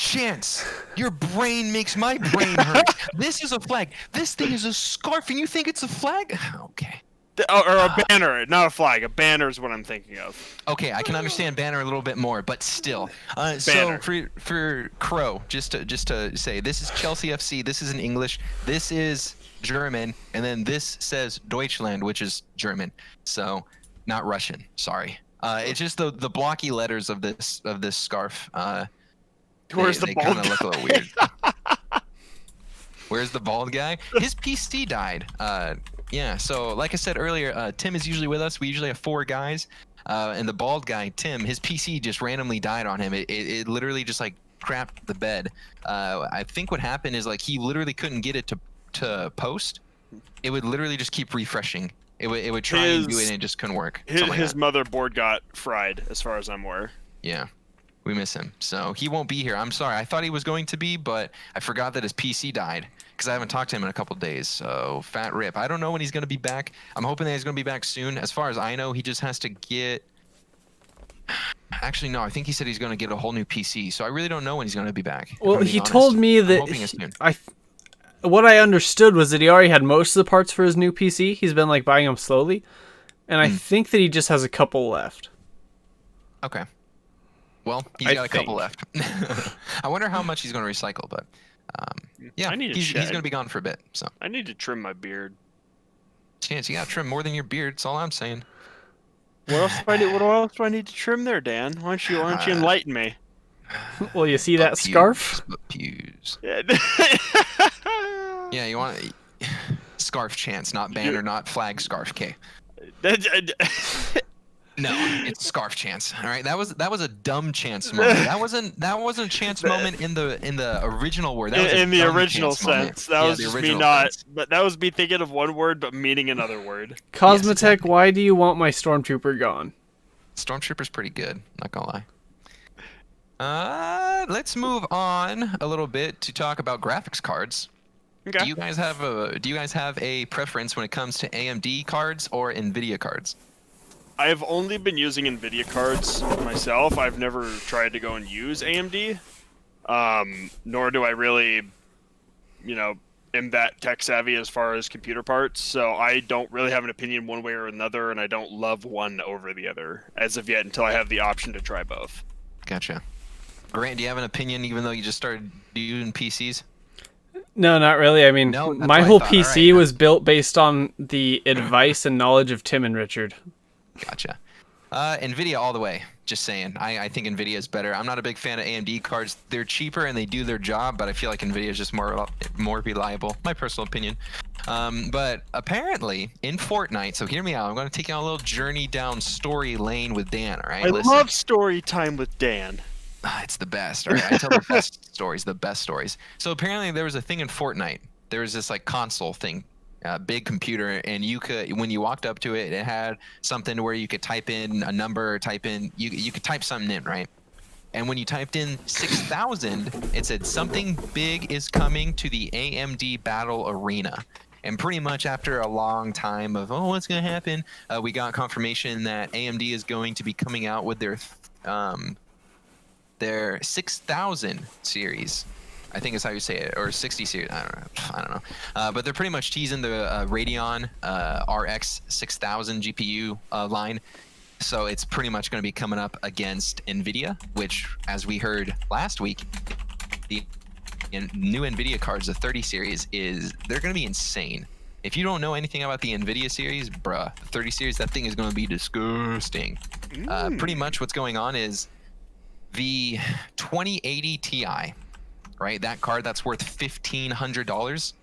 Speaker 1: chance. Your brain makes my brain hurt. This is a flag. This thing is a scarf, and you think it's a flag? Okay.
Speaker 2: Or a banner, not a flag. A banner is what I'm thinking of.
Speaker 1: Okay, I can understand banner a little bit more, but still. So
Speaker 2: Banner.
Speaker 1: for Crow, just to say, this is Chelsea FC. This is in English. This is German, and then this says Deutschland, which is German. So not Russian. Sorry. It's just the blocky letters of this scarf.
Speaker 2: Where's
Speaker 1: they
Speaker 2: the
Speaker 1: kind
Speaker 2: bald
Speaker 1: of look a little weird. Where's the bald guy? His PC died. Yeah, so like I said earlier, Tim is usually with us. We usually have 4 guys. And the bald guy, Tim, his PC just randomly died on him. It literally just like crapped the bed. I think what happened is like he literally couldn't get it to post. It would literally just keep refreshing. It would try and do it and it just couldn't work.
Speaker 2: His
Speaker 1: Like that.
Speaker 2: motherboard got fried, as far as I'm aware.
Speaker 1: Yeah. We miss him. So he won't be here. I'm sorry. I thought he was going to be, but I forgot that his PC died because I haven't talked to him in a couple days. So fat rip. I don't know when he's going to be back. I'm hoping that he's going to be back soon. As far as I know, he just has to get... Actually, no. I think he said he's going to get a whole new PC. So I really don't know when he's going to be back.
Speaker 3: Well, he told me that what I understood was that he already had most of the parts for his new PC. He's been like buying them slowly. And I think that he just has a couple left.
Speaker 1: Okay. Well, he's got a couple left. I wonder how much he's going to recycle, but yeah, he's going to be gone for a bit. So
Speaker 2: I need to trim my beard.
Speaker 1: Chance, you got to trim more than your beard. That's all I'm saying.
Speaker 2: What else do I need? What else do I need to trim there, Dan? Why don't you enlighten me?
Speaker 3: Well, you see that scarf?
Speaker 1: Pews.
Speaker 2: Yeah.
Speaker 1: Yeah, you want scarf Chance, not banner, not flag scarf. Okay. No, it's scarf Chance. All right, that was a dumb Chance moment. That wasn't a Chance moment in the original word. That was
Speaker 2: in the
Speaker 1: dumb
Speaker 2: original
Speaker 1: Chance moment.
Speaker 2: sense. That was just me not. But that was me thinking of one word but meaning another word.
Speaker 3: Cosmotech, yes, exactly. Why do you want my Stormtrooper gone?
Speaker 1: Stormtrooper's pretty good. Not gonna lie. Let's move on a little bit to talk about graphics cards. Okay. Do you guys have a preference when it comes to AMD cards or Nvidia cards?
Speaker 2: I've only been using NVIDIA cards myself. I've never tried to go and use AMD. Nor do I really, am that tech savvy as far as computer parts. So I don't really have an opinion one way or another, and I don't love one over the other as of yet until I have the option to try both.
Speaker 1: Gotcha. Grant, do you have an opinion even though you just started using PCs?
Speaker 3: No, not really. I mean, my whole PC was built based on the advice and knowledge of Tim and Richard.
Speaker 1: Gotcha. NVIDIA all the way. Just saying. I think NVIDIA is better. I'm not a big fan of AMD cards. They're cheaper and they do their job, but I feel like NVIDIA is just more reliable. My personal opinion. But apparently in Fortnite, so hear me out. I'm going to take you on a little journey down story lane with Dan. All right.
Speaker 2: I love story time with Dan.
Speaker 1: It's the best. All right. I tell the best stories, the best stories. So apparently there was a thing in Fortnite. There was this like console thing. Big computer, and you could, when you walked up to it, it had something where you could type in a number, you could type something in, right? And when you typed in 6,000, it said something big is coming to the AMD battle arena. And pretty much after a long time of, what's going to happen? We got confirmation that AMD is going to be coming out with their 6000 series. I think is how you say it, or 60 series. I don't know. But they're pretty much teasing the Radeon RX 6000 GPU line. So it's pretty much going to be coming up against NVIDIA, which, as we heard last week, the new NVIDIA cards, the 30 series, they're going to be insane. If you don't know anything about the NVIDIA series, bruh, the 30 series, that thing is going to be disgusting. Pretty much what's going on is the 2080 Ti, right? That card that's worth $1,500.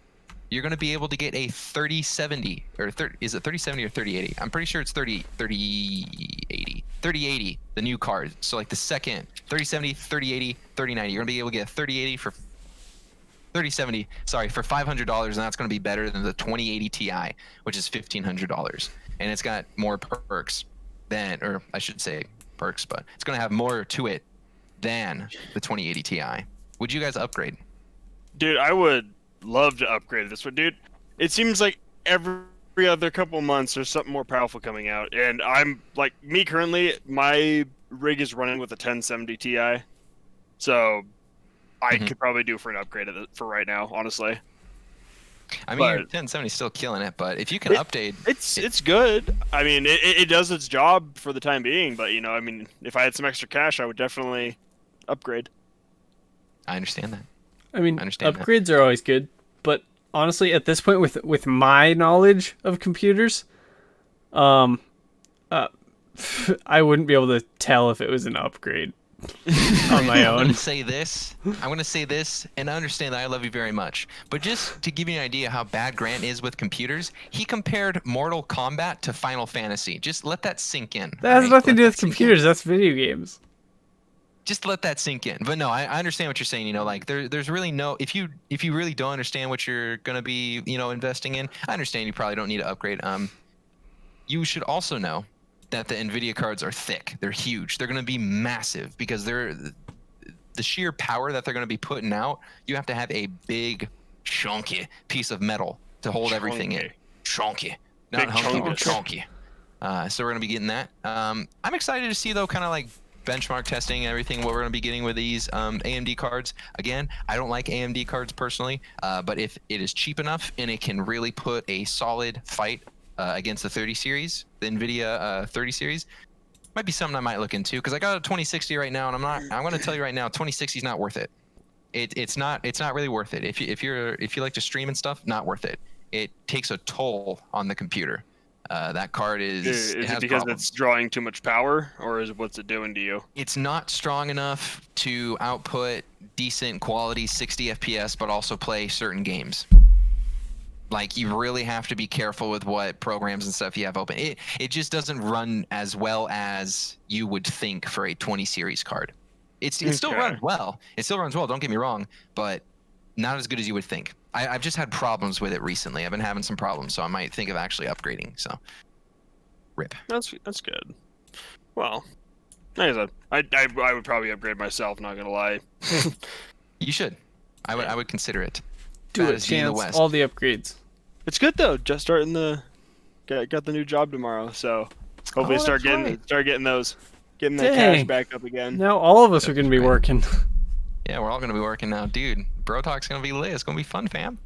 Speaker 1: You're going to be able to get a 3070 or is it 3070 or 3080? I'm pretty sure it's 3080. 3080, the new card. So like the second 3070, 3080, 3090. You're going to be able to get a 3080 for 3070, sorry, for $500, and that's going to be better than the 2080 Ti, which is $1,500. And it's got more perks than, or I should say perks, but it's going to have more to it than the 2080 Ti. Would you guys upgrade?
Speaker 2: Dude, I would love to upgrade this one, dude. It seems like every other couple months there's something more powerful coming out, and I'm like, me currently, my rig is running with a 1070 Ti, so I could probably do for an upgrade for right now, honestly.
Speaker 1: I mean, your
Speaker 2: But
Speaker 1: 1070 is still killing it, but if you can update,
Speaker 2: it's good. I mean, it does its job for the time being, but you know, I mean, if I had some extra cash, I would definitely upgrade.
Speaker 1: I understand that.
Speaker 3: I mean,
Speaker 1: understand that.
Speaker 3: upgrades are always good, but honestly, at this point, with my knowledge of computers, I wouldn't be able to tell if it was an upgrade on my
Speaker 1: I'm
Speaker 3: own.
Speaker 1: gonna say this. I'm gonna say this, and I understand that I love you very much. But just to give you an idea how bad Grant is with computers, he compared Mortal Kombat to Final Fantasy. Just let that sink in.
Speaker 3: That has
Speaker 1: alright?
Speaker 3: nothing to
Speaker 1: Let
Speaker 3: do with
Speaker 1: that sink in.
Speaker 3: computers. That's video games.
Speaker 1: Just let that sink in. But no, I understand what you're saying. You know, like there's really no if you really don't understand what you're gonna be, you know, investing in. I understand you probably don't need to upgrade. You should also know that the NVIDIA cards are thick. They're huge. They're going to be massive because they're the sheer power that they're going to be putting out. You have to have a big, chunky piece of metal to hold everything in. Chunky, not
Speaker 2: Big
Speaker 1: hunky, but
Speaker 2: chungus.
Speaker 1: chunky. So we're going to be getting that. I'm excited to see though, kind of like benchmark testing everything. What we're going to be getting with these AMD cards. Again, I don't like AMD cards personally, but if it is cheap enough and it can really put a solid fight against the 30 series, the NVIDIA 30 series, might be something I might look into because I got a 2060 right now, and I'm going to tell you right now, 2060 is not worth it. It's not really worth it. If you like to stream and stuff, not worth it. It takes a toll on the computer. That card
Speaker 2: Is
Speaker 1: it
Speaker 2: it
Speaker 1: has
Speaker 2: because
Speaker 1: problems.
Speaker 2: it's drawing too much power, or what's it doing to you?
Speaker 1: It's not strong enough to output decent quality 60 FPS, but also play certain games. Like, you really have to be careful with what programs and stuff you have open. It just doesn't run as well as you would think for a 20 series card. It still runs well. It still runs well, don't get me wrong, but not as good as you would think. I've just had problems with it recently. I've been having some problems, so I might think of actually upgrading. So, rip.
Speaker 2: That's good. Well, like I said, I would probably upgrade myself. Not gonna lie.
Speaker 1: You should. I would consider it.
Speaker 3: Do it,
Speaker 1: Fattest D in the
Speaker 3: chance.
Speaker 1: West.
Speaker 3: All the upgrades.
Speaker 2: It's good though. Just starting got the new job tomorrow, so hopefully
Speaker 3: Oh,
Speaker 2: start
Speaker 3: that's
Speaker 2: getting that
Speaker 3: Dang.
Speaker 2: cash back up again.
Speaker 3: Now all of us are going to be
Speaker 1: right.
Speaker 3: working.
Speaker 1: Yeah, we're all gonna be working now, dude. BroTalk's gonna be lit. It's gonna be fun, fam.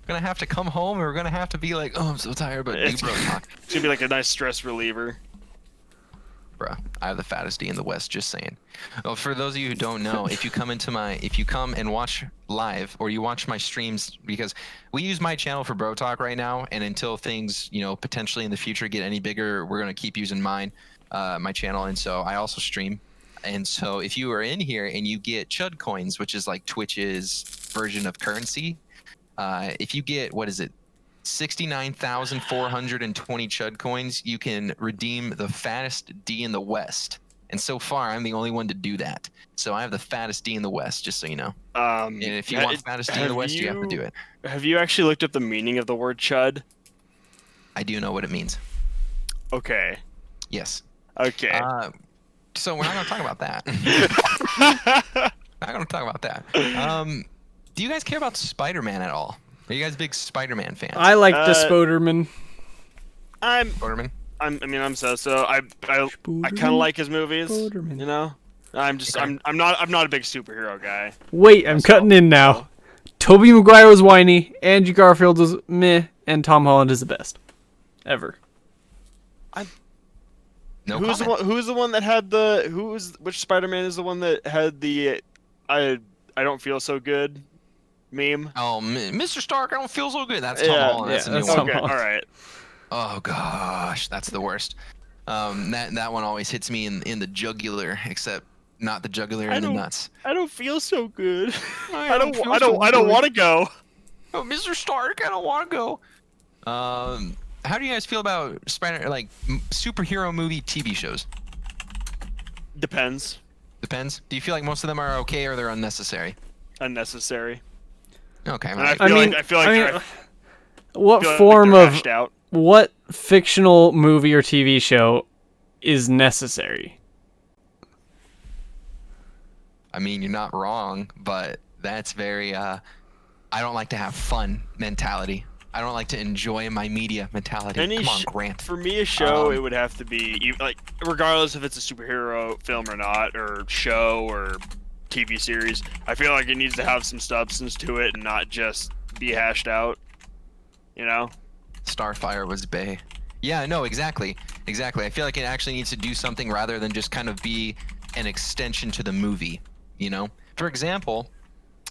Speaker 1: We're gonna have to come home, and we're gonna have to be like, oh, I'm so tired, but do BroTalk.
Speaker 2: It's gonna be like a nice stress reliever.
Speaker 1: Bruh, I have the fattest D in the West, just saying. Well, for those of you who don't know, if you come and watch live, or you watch my streams, because we use my channel for BroTalk right now, and until things, you know, potentially in the future get any bigger, we're gonna keep using my channel, and so I also stream. And so if you are in here and you get Chud coins, which is like Twitch's version of currency, if you get, what is it, 69,420 Chud coins, you can redeem the fattest D in the West. And so far, I'm the only one to do that. So I have the fattest D in the West, just so you know. And if you want fattest D in the West, you have to do it.
Speaker 2: Have you actually looked up the meaning of the word chud?
Speaker 1: I do know what it means.
Speaker 2: Okay.
Speaker 1: Yes.
Speaker 2: Okay.
Speaker 1: So we're not going to talk about that. Not going to talk about that. Do you guys care about Spider-Man at all? Are you guys big Spider-Man fans?
Speaker 3: I like the Spoderman.
Speaker 1: Spider-Man?
Speaker 2: I'm so I kind of like his movies.
Speaker 3: Spoderman.
Speaker 2: You know, I'm not a big superhero guy.
Speaker 3: Wait, I'm cutting in now. Tobey Maguire was whiny, Andrew Garfield was meh, and Tom Holland is the best ever.
Speaker 1: No
Speaker 2: Who's
Speaker 1: comment.
Speaker 2: the one that had which Spider-Man is the one that had the I don't feel so good meme?
Speaker 1: Oh, Mr. Stark, I don't feel so good. That's Tom Holland. That's a new
Speaker 3: that's
Speaker 1: one.
Speaker 3: Tom
Speaker 2: Okay, all
Speaker 3: Holland.
Speaker 2: right.
Speaker 1: Oh gosh, that's the worst. That one always hits me in the jugular, except not the jugular and the nuts.
Speaker 2: I don't feel so good.
Speaker 1: I don't
Speaker 2: want to go.
Speaker 1: Oh, Mr. Stark, I don't want to go. How do you guys feel about superhero movie TV shows?
Speaker 2: Depends.
Speaker 1: Depends. Do you feel like most of them are okay or they're unnecessary?
Speaker 2: Unnecessary.
Speaker 1: Okay.
Speaker 2: And
Speaker 1: Right.
Speaker 2: I feel like
Speaker 3: what
Speaker 2: they're
Speaker 3: form of
Speaker 2: hashed out.
Speaker 3: what fictional movie or TV show is necessary?
Speaker 1: I mean, you're not wrong, but that's very I don't like to have fun mentality. I don't like to enjoy my media mentality. Come on, Grant.
Speaker 2: For me, a show it would have to be like, regardless if it's a superhero film or not, or show or TV series. I feel like it needs to have some substance to it and not just be hashed out. You know?
Speaker 1: Starfire was bae. Yeah, no, exactly. Exactly. I feel like it actually needs to do something rather than just kind of be an extension to the movie, you know? For example,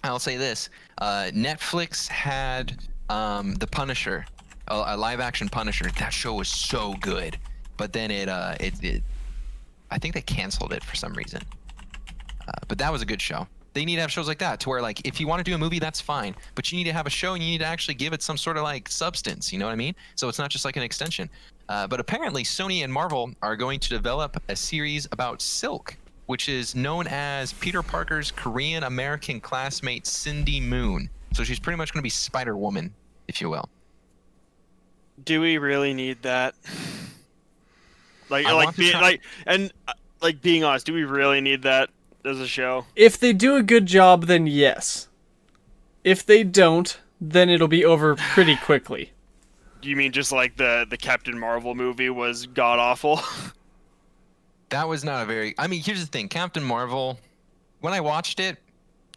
Speaker 1: I'll say this. Netflix had The Punisher, a live action Punisher. That show was so good. But then I think they canceled it for some reason. But that was a good show. They need to have shows like that to where, like, if you want to do a movie, that's fine. But you need to have a show and you need to actually give it some sort of like substance. You know what I mean? So it's not just like an extension. But apparently, Sony and Marvel are going to develop a series about Silk, which is known as Peter Parker's Korean American classmate Cindy Moon. So she's pretty much going to be Spider-Woman, if you will.
Speaker 2: Do we really need that? Like,
Speaker 1: I want to try-
Speaker 2: being honest, do we really need that as a show?
Speaker 3: If they do a good job, then yes. If they don't, then it'll be over pretty quickly.
Speaker 2: Do you mean just like the Captain Marvel movie was god awful?
Speaker 1: That was not a very. I mean, here's the thing: Captain Marvel. When I watched it,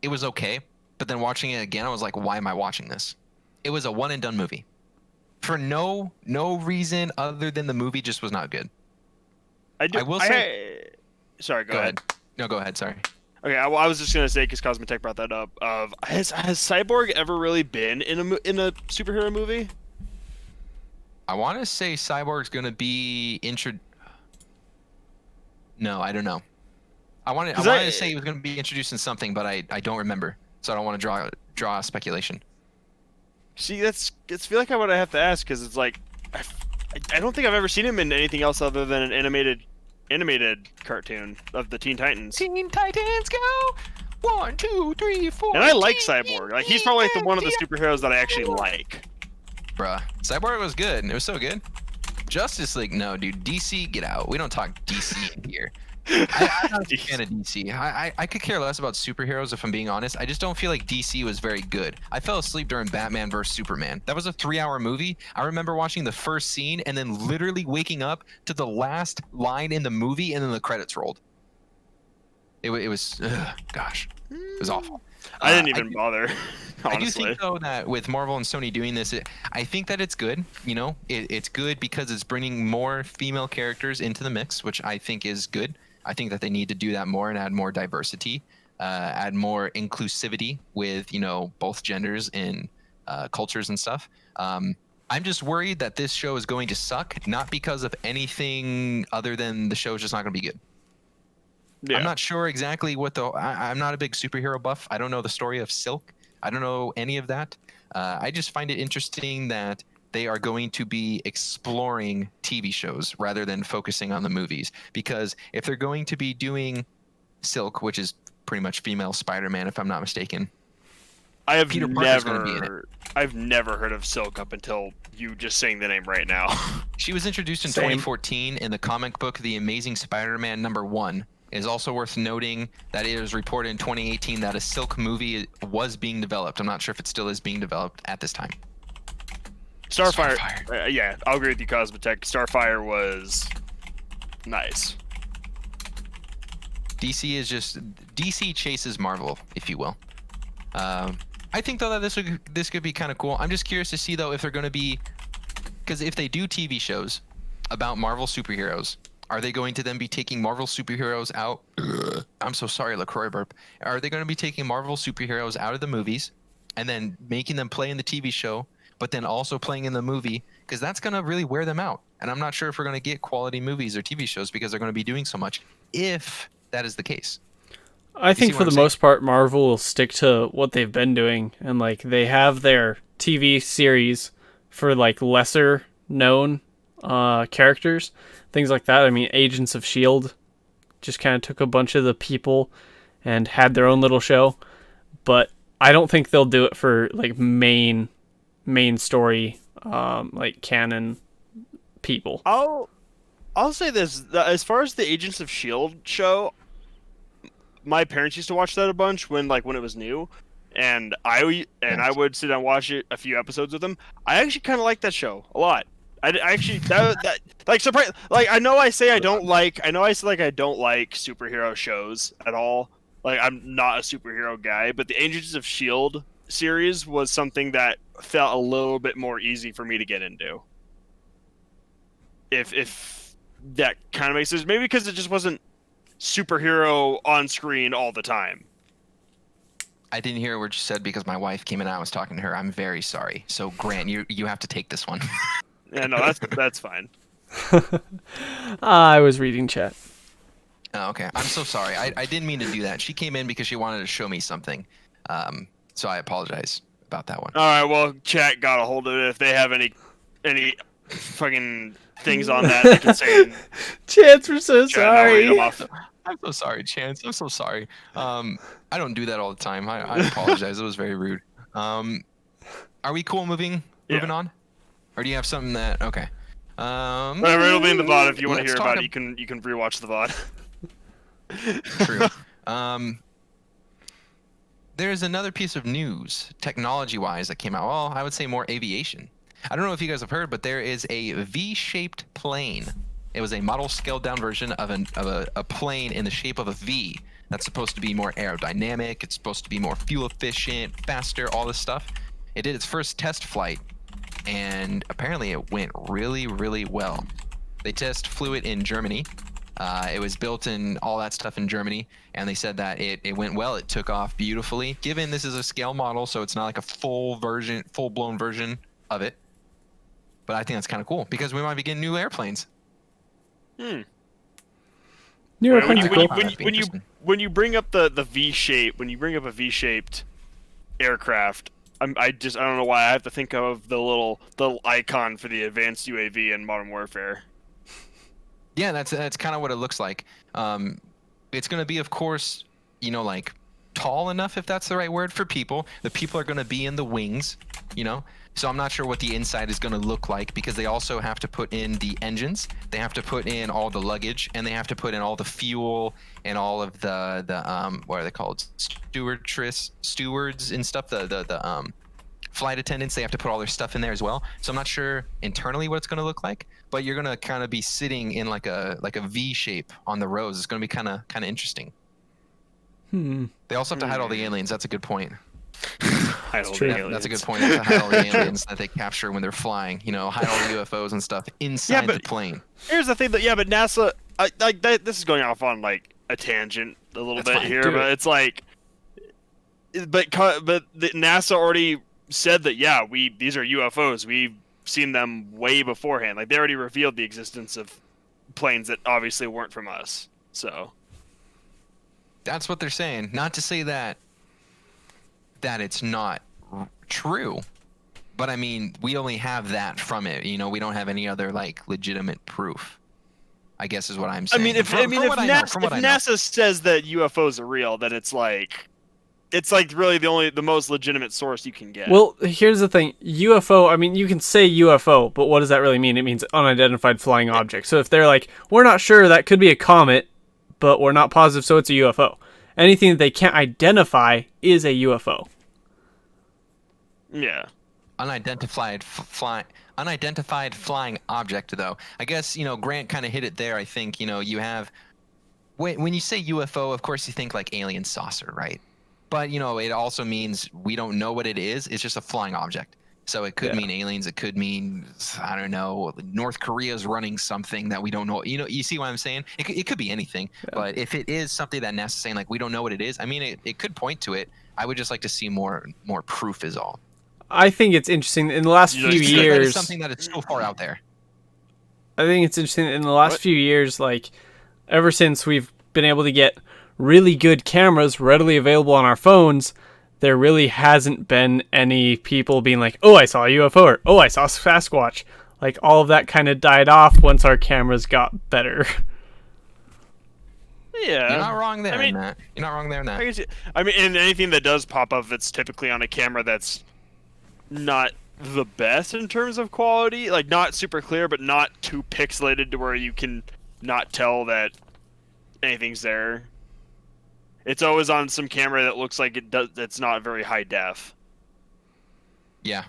Speaker 1: it was okay. But then watching it again, I was like, "Why am I watching this?" It was a one and done movie, for no reason other than the movie just was not good. I will say.
Speaker 2: Sorry, go ahead.
Speaker 1: No, go ahead. Sorry.
Speaker 2: Okay, I was just gonna say because Cosmetech brought that up. Has Cyborg ever really been in a superhero movie?
Speaker 1: I want to say Cyborg's gonna be No, I don't know. I wanted to say he was gonna be introduced in something, but I don't remember, so I don't want to draw speculation.
Speaker 2: See, it's feel like I would have to ask because it's like I don't think I've ever seen him in anything else other than an animated cartoon of the Teen Titans.
Speaker 1: Teen Titans go 1, 2, 3, 4.
Speaker 2: And I like Cyborg. Like he's probably like one of the superheroes that I actually like.
Speaker 1: Bruh, Cyborg was good. It was so good. Justice League, no, dude. DC, get out. We don't talk DC in here. I'm not a fan of DC. I could care less about superheroes if I'm being honest. I just don't feel like DC was very good. I fell asleep during Batman vs Superman. That was a 3-hour movie. I remember watching the first scene and then literally waking up to the last line in the movie and then the credits rolled. It was, gosh, it was awful.
Speaker 2: I didn't even bother. Honestly.
Speaker 1: I do think though that with Marvel and Sony doing this, I think that it's good. You know, it's good because it's bringing more female characters into the mix, which I think is good. I think that they need to do that more and add more diversity, add more inclusivity with, you know, both genders and cultures and stuff. I'm just worried that this show is going to suck, not because of anything other than the show is just not going to be good. Yeah. I'm not sure exactly what I'm not a big superhero buff. I don't know the story of Silk. I don't know any of that. I just find it interesting that they are going to be exploring TV shows rather than focusing on the movies. Because if they're going to be doing Silk, which is pretty much female Spider-Man, if I'm not mistaken,
Speaker 2: I've never heard of Silk up until you just saying the name right now.
Speaker 1: She was introduced in 2014 in the comic book The Amazing Spider-Man #1. It is also worth noting that it was reported in 2018 that a Silk movie was being developed. I'm not sure if it still is being developed at this time.
Speaker 2: Starfire. Yeah, I'll agree with you, Cosmetech. Starfire was nice.
Speaker 1: DC chases Marvel, if you will. I think though that this could be kind of cool. I'm just curious to see though if they're going to be, because if they do TV shows about Marvel superheroes, are they going to then be taking Marvel superheroes out? I'm so sorry, LaCroix burp. Are they going to be taking Marvel superheroes out of the movies and then making them play in the TV show, but then also playing in the movie? Because that's going to really wear them out. And I'm not sure if we're going to get quality movies or TV shows because they're going to be doing so much, if that is the case.
Speaker 3: I think for the most part, Marvel will stick to what they've been doing. And, like, they have their TV series for, like, lesser known characters. Things like that. I mean, Agents of S.H.I.E.L.D. just kind of took a bunch of the people and had their own little show. But I don't think they'll do it for, like, main story, like, canon people.
Speaker 2: I'll say this. As far as the Agents of S.H.I.E.L.D. show, my parents used to watch that a bunch when it was new. And I would sit down and watch it, a few episodes with them. I actually kind of like that show a lot. I actually that like surprise, like I know I say I don't like superhero shows at all, Like, I'm not a superhero guy, but the Agents of Shield series was something that felt a little bit more easy for me to get into. If that kind of makes sense, maybe because it just wasn't superhero on screen all the time.
Speaker 1: I didn't hear what you said because my wife came in and I was talking to her. I'm very sorry. So Grant, you have to take this one.
Speaker 2: Yeah, no, that's fine.
Speaker 3: I was reading chat.
Speaker 1: Oh, okay. I'm so sorry. I didn't mean to do that. She came in because she wanted to show me something. So I apologize about that one.
Speaker 2: All right, well, chat got a hold of it. If they have any fucking things on that, they can say. In
Speaker 3: Chance, we're so
Speaker 2: chat, and I'll read
Speaker 3: sorry.
Speaker 2: them off.
Speaker 1: I'm so sorry, Chance. I'm so sorry. I don't do that all the time. I apologize. It was very rude. Are we cool moving on? Or do you have something that okay?
Speaker 2: Whatever, it'll be in the VOD if you want to hear about it. You can rewatch the VOD.
Speaker 1: True. There's another piece of news, technology-wise, that came out. Well, I would say more aviation. I don't know if you guys have heard, but there is a V-shaped plane. It was a model scaled-down version of a plane in the shape of a V. That's supposed to be more aerodynamic. It's supposed to be more fuel efficient, faster, all this stuff. It did its first test flight, and apparently it went really, really well. They flew it in Germany. It was built in all that stuff in Germany, and they said that it went well. It took off beautifully. Given this is a scale model, so it's not like a full-blown version of it. But I think that's kind of cool because we might be getting new airplanes.
Speaker 3: New airplanes are cool.
Speaker 2: When you bring up the V shape, when you bring up a V-shaped aircraft, I don't know why I have to think of the little icon for the advanced UAV in Modern Warfare.
Speaker 1: Yeah, that's kind of what it looks like. It's going to be, of course, like tall enough, if that's the right word, for people. The people are going to be in the wings, So I'm not sure what the inside is going to look like because they also have to put in the engines, they have to put in all the luggage, and they have to put in all the fuel and all of the what are they called? Stewards and stuff. The flight attendants, they have to put all their stuff in there as well. So I'm not sure internally what it's going to look like, but you're going to kind of be sitting in like a V shape on the rows. It's going to be kind of interesting. They also have to hide all the aliens. That's a good point.
Speaker 3: That's true.
Speaker 1: That's a good point. They have to hide all the aliens that they capture when they're flying. Hide all the UFOs and stuff inside the plane.
Speaker 2: Here's the thing but NASA, this is going off on like a tangent a little bit here, but it's like, but the NASA already said that these are UFOs. We've seen them way beforehand. Like they already revealed the existence of planes that obviously weren't from us. So
Speaker 1: that's what they're saying. Not to say that it's not true, but I mean, we only have that from it. We don't have any other like legitimate proof, I guess is what I'm saying.
Speaker 2: I mean, if NASA says that UFOs are real, then it's like really the most legitimate source you can get.
Speaker 3: Well, here's the thing. UFO, I mean, you can say UFO, but what does that really mean? It means unidentified flying object. So if they're like, we're not sure, that could be a comet, but we're not positive, so it's a UFO. Anything that they can't identify is a UFO.
Speaker 2: Yeah.
Speaker 1: Unidentified flying object, though. I guess, Grant kind of hit it there. I think, you have... When you say UFO, of course you think like alien saucer, right? But, it also means we don't know what it is. It's just a flying object. So it could mean aliens. It could mean, I don't know, North Korea's running something that we don't know. You see what I'm saying? It could be anything. Yeah. But if it is something that NASA's saying, like, we don't know what it is, I mean, it could point to it. I would just like to see more proof is all.
Speaker 3: I think it's interesting. In the last few years...
Speaker 1: It's something that is so far out there.
Speaker 3: I think it's interesting. In the last few years, like, ever since we've been able to get really good cameras readily available on our phones, there really hasn't been any people being like, oh, I saw a UFO, or oh, I saw a Sasquatch. Like, all of that kind of died off once our cameras got better.
Speaker 2: Yeah.
Speaker 1: You're not wrong there, Matt. You're not wrong there, Matt.
Speaker 2: I mean, and anything that does pop up that's typically on a camera that's not the best in terms of quality, like not super clear, but not too pixelated to where you can not tell that anything's there. It's always on some camera that looks like it's not very high def.
Speaker 1: Yeah.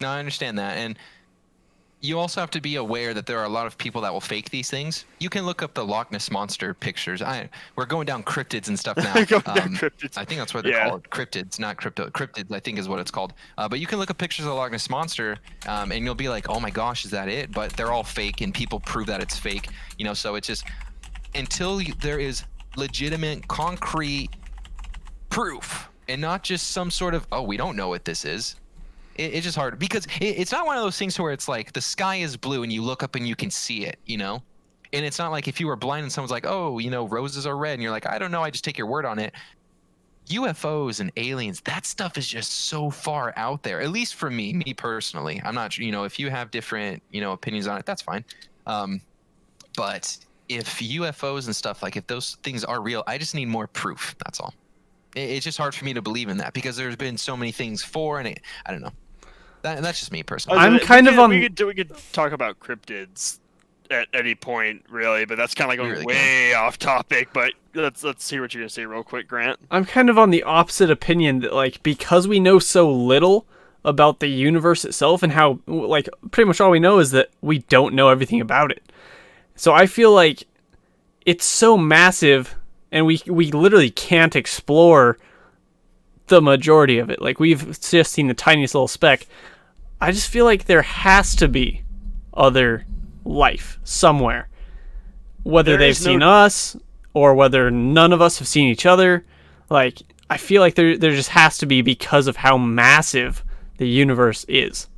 Speaker 1: No, I understand that. And, you also have to be aware that there are a lot of people that will fake these things. You can look up the Loch Ness monster pictures. We're going down cryptids and stuff now.
Speaker 2: Cryptids.
Speaker 1: I think that's what they're called. Cryptids, not crypto. Cryptids, I think, is what it's called. But you can look up pictures of the Loch Ness monster, and you'll be like, "Oh my gosh, is that it?" But they're all fake, and people prove that it's fake. You know, so it's just until there is legitimate, concrete proof, and not just some sort of, "Oh, we don't know what this is." It's just hard because it's not one of those things where it's like the sky is blue and you look up and you can see it, you know? And it's not like if you were blind and someone's like, "Oh, you know, roses are red," and you're like, "I don't know, I just take your word on it." UFOs and aliens, that stuff is just so far out there, at least for me personally. I'm not, you know, if you have different, you know, opinions on it, that's fine. But if UFOs and stuff, like if those things are real, I just need more proof. That's all. It's just hard for me to believe in that because there's been so many things for, and I don't know. That's just me personally.
Speaker 3: I'm kind of on.
Speaker 2: We could talk about cryptids at any point, really, but that's kind of like going way off topic. But let's hear what you're gonna say real quick, Grant.
Speaker 3: I'm kind of on the opposite opinion that, like, because we know so little about the universe itself and how, like, pretty much all we know is that we don't know everything about it. So I feel like it's so massive, and we literally can't explore the majority of it. Like, we've just seen the tiniest little speck. I just feel like there has to be other life somewhere. Whether they've seen us or whether none of us have seen each other. Like, I feel like there just has to be because of how massive the universe is.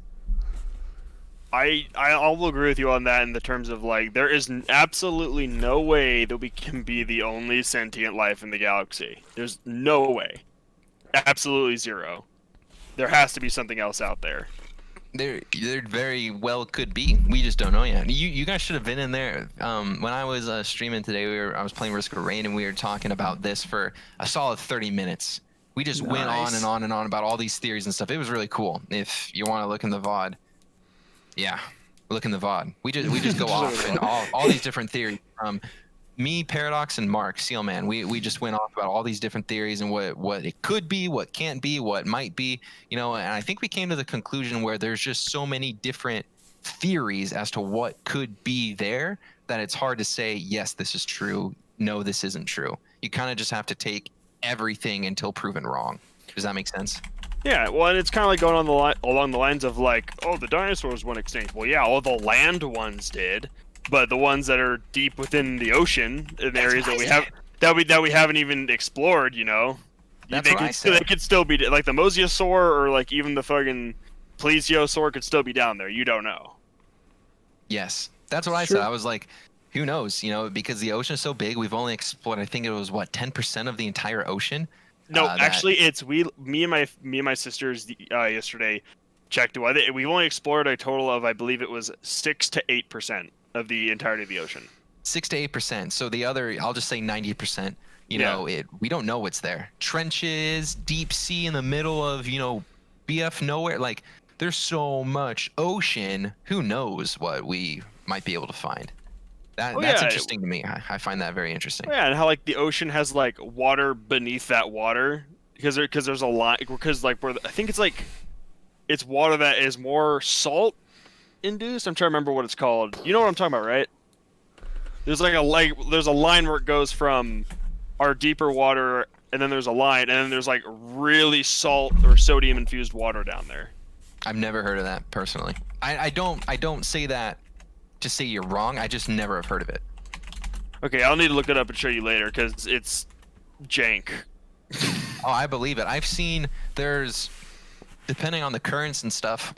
Speaker 2: I'll agree with you on that in the terms of, like, there is absolutely no way that we can be the only sentient life in the galaxy. There's no way. Absolutely zero. There has to be something else out there.
Speaker 1: There very well could be. We just don't know yet. You guys should have been in there. When I was streaming today, I was playing Risk of Rain, and we were talking about this for a solid 30 minutes. We just went on and on and on about all these theories and stuff. It was really cool. If you want to look in the VOD, yeah, look in the VOD. We just go off and all these different theories from me, Paradox, and Mark Sealman. We just went off about all these different theories and what it could be, what can't be, what might be, you know. And I think we came to the conclusion where there's just so many different theories as to what could be there that it's hard to say, yes, this is true, no, this isn't true. You kind of just have to take everything until proven wrong. Does that make sense?
Speaker 2: Yeah, well, and it's kind of like going on along the lines of, like, oh, the dinosaurs went extinct. Well, yeah, all the land ones did. But the ones that are deep within the ocean, in the areas that we haven't even explored, you know, they could still be, like, the mosasaur or, like, even the fucking plesiosaur could still be down there. You don't know.
Speaker 1: Yes, that's what I said. I was like, who knows? You know, because the ocean is so big, we've only explored, I think it was 10% of the entire ocean.
Speaker 2: No, actually, it's me and my sisters yesterday checked. We've only explored a total of, I believe it was 6 to 8% of the entirety of the ocean.
Speaker 1: 6 to 8%. So the other, I'll just say 90%. You know, we don't know what's there. Trenches, deep sea in the middle of, you know, BF nowhere. Like, there's so much ocean. Who knows what we might be able to find? That's interesting to me. I find that very interesting.
Speaker 2: Yeah, and how, like, the ocean has, like, water beneath that water because there's a lot, because, like, I think it's like it's water that is more salt induced. I'm trying to remember what it's called. You know what I'm talking about, right? There's there's a line where it goes from our deeper water, and then there's a line, and then there's, like, really salt or sodium infused water down there.
Speaker 1: I've never heard of that personally. I don't say that to say you're wrong. I just never have heard of it.
Speaker 2: Okay, I'll need to look it up and show you later because it's jank.
Speaker 1: Oh, I believe it. I've seen depending on the currents and stuff,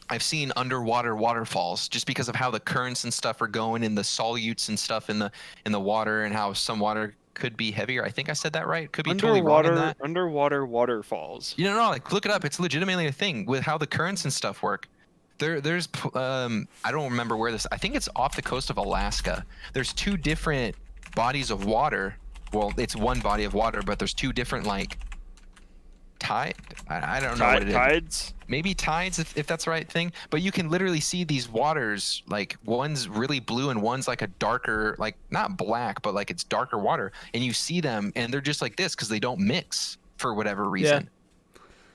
Speaker 1: I've seen underwater waterfalls just because of how the currents and stuff are going in the solutes and stuff in the water, and how some water could be heavier. I think I said that right. Could be totally wrong in that.
Speaker 2: Underwater waterfalls.
Speaker 1: You know, like, look it up. It's legitimately a thing with how the currents and stuff work. There's I don't remember where this. I think it's off the coast of Alaska. There's two different bodies of water. Well, it's one body of water, but there's two different, like, tide. I don't know what it is.
Speaker 2: Tides?
Speaker 1: Maybe tides, if that's the right thing. But you can literally see these waters, like, one's really blue and one's like a darker, like, not black, but like it's darker water. And you see them, and they're just like this because they don't mix for whatever reason.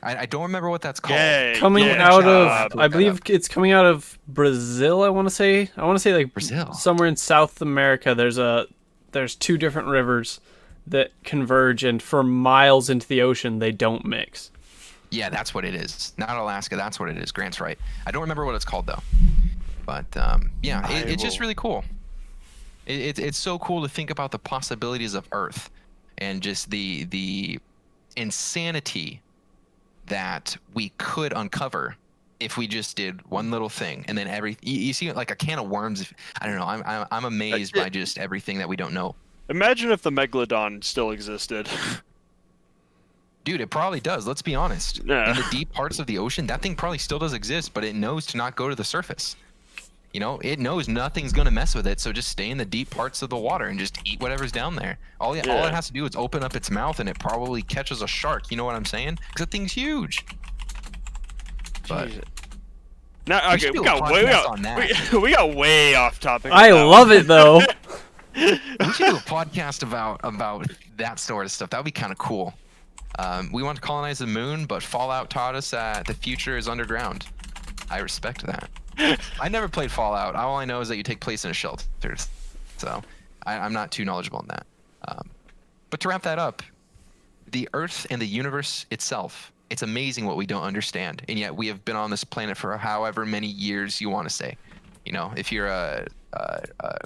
Speaker 1: I don't remember what that's called.
Speaker 3: Coming
Speaker 2: yeah,
Speaker 3: out
Speaker 2: job.
Speaker 3: of, I believe it's coming out of Brazil. I want to say like
Speaker 1: Brazil.
Speaker 3: somewhere in South America. There's two different rivers that converge, and for miles into the ocean, they don't mix.
Speaker 1: Yeah, that's what it is. Not Alaska. That's what it is. Grant's right. I don't remember what it's called though. But yeah, it's just really cool. It's so cool to think about the possibilities of Earth, and just the insanity that we could uncover if we just did one little thing, and then you see like a can of worms. I don't know. I'm amazed by just everything that we don't know.
Speaker 2: Imagine if the megalodon still existed.
Speaker 1: Dude, it probably does. Let's be honest.
Speaker 2: Yeah.
Speaker 1: In the deep parts of the ocean, that thing probably still does exist, but it knows to not go to the surface. You know, it knows nothing's gonna mess with it, so just stay in the deep parts of the water and just eat whatever's down there. All it has to do is open up its mouth, and it probably catches a shark. You know what I'm saying? Because that thing's huge. But
Speaker 2: now, okay, we got way off topic.
Speaker 3: I love it though.
Speaker 1: We should do a podcast about that sort of stuff. That would be kind of cool. We want to colonize the moon, but Fallout taught us that the future is underground. I respect that. I never played Fallout. All I know is that you take place in a shelter, so I'm not too knowledgeable in that. But to wrap that up, the Earth and the universe itself, it's amazing what we don't understand, and yet we have been on this planet for however many years you want to say. You know, if you're a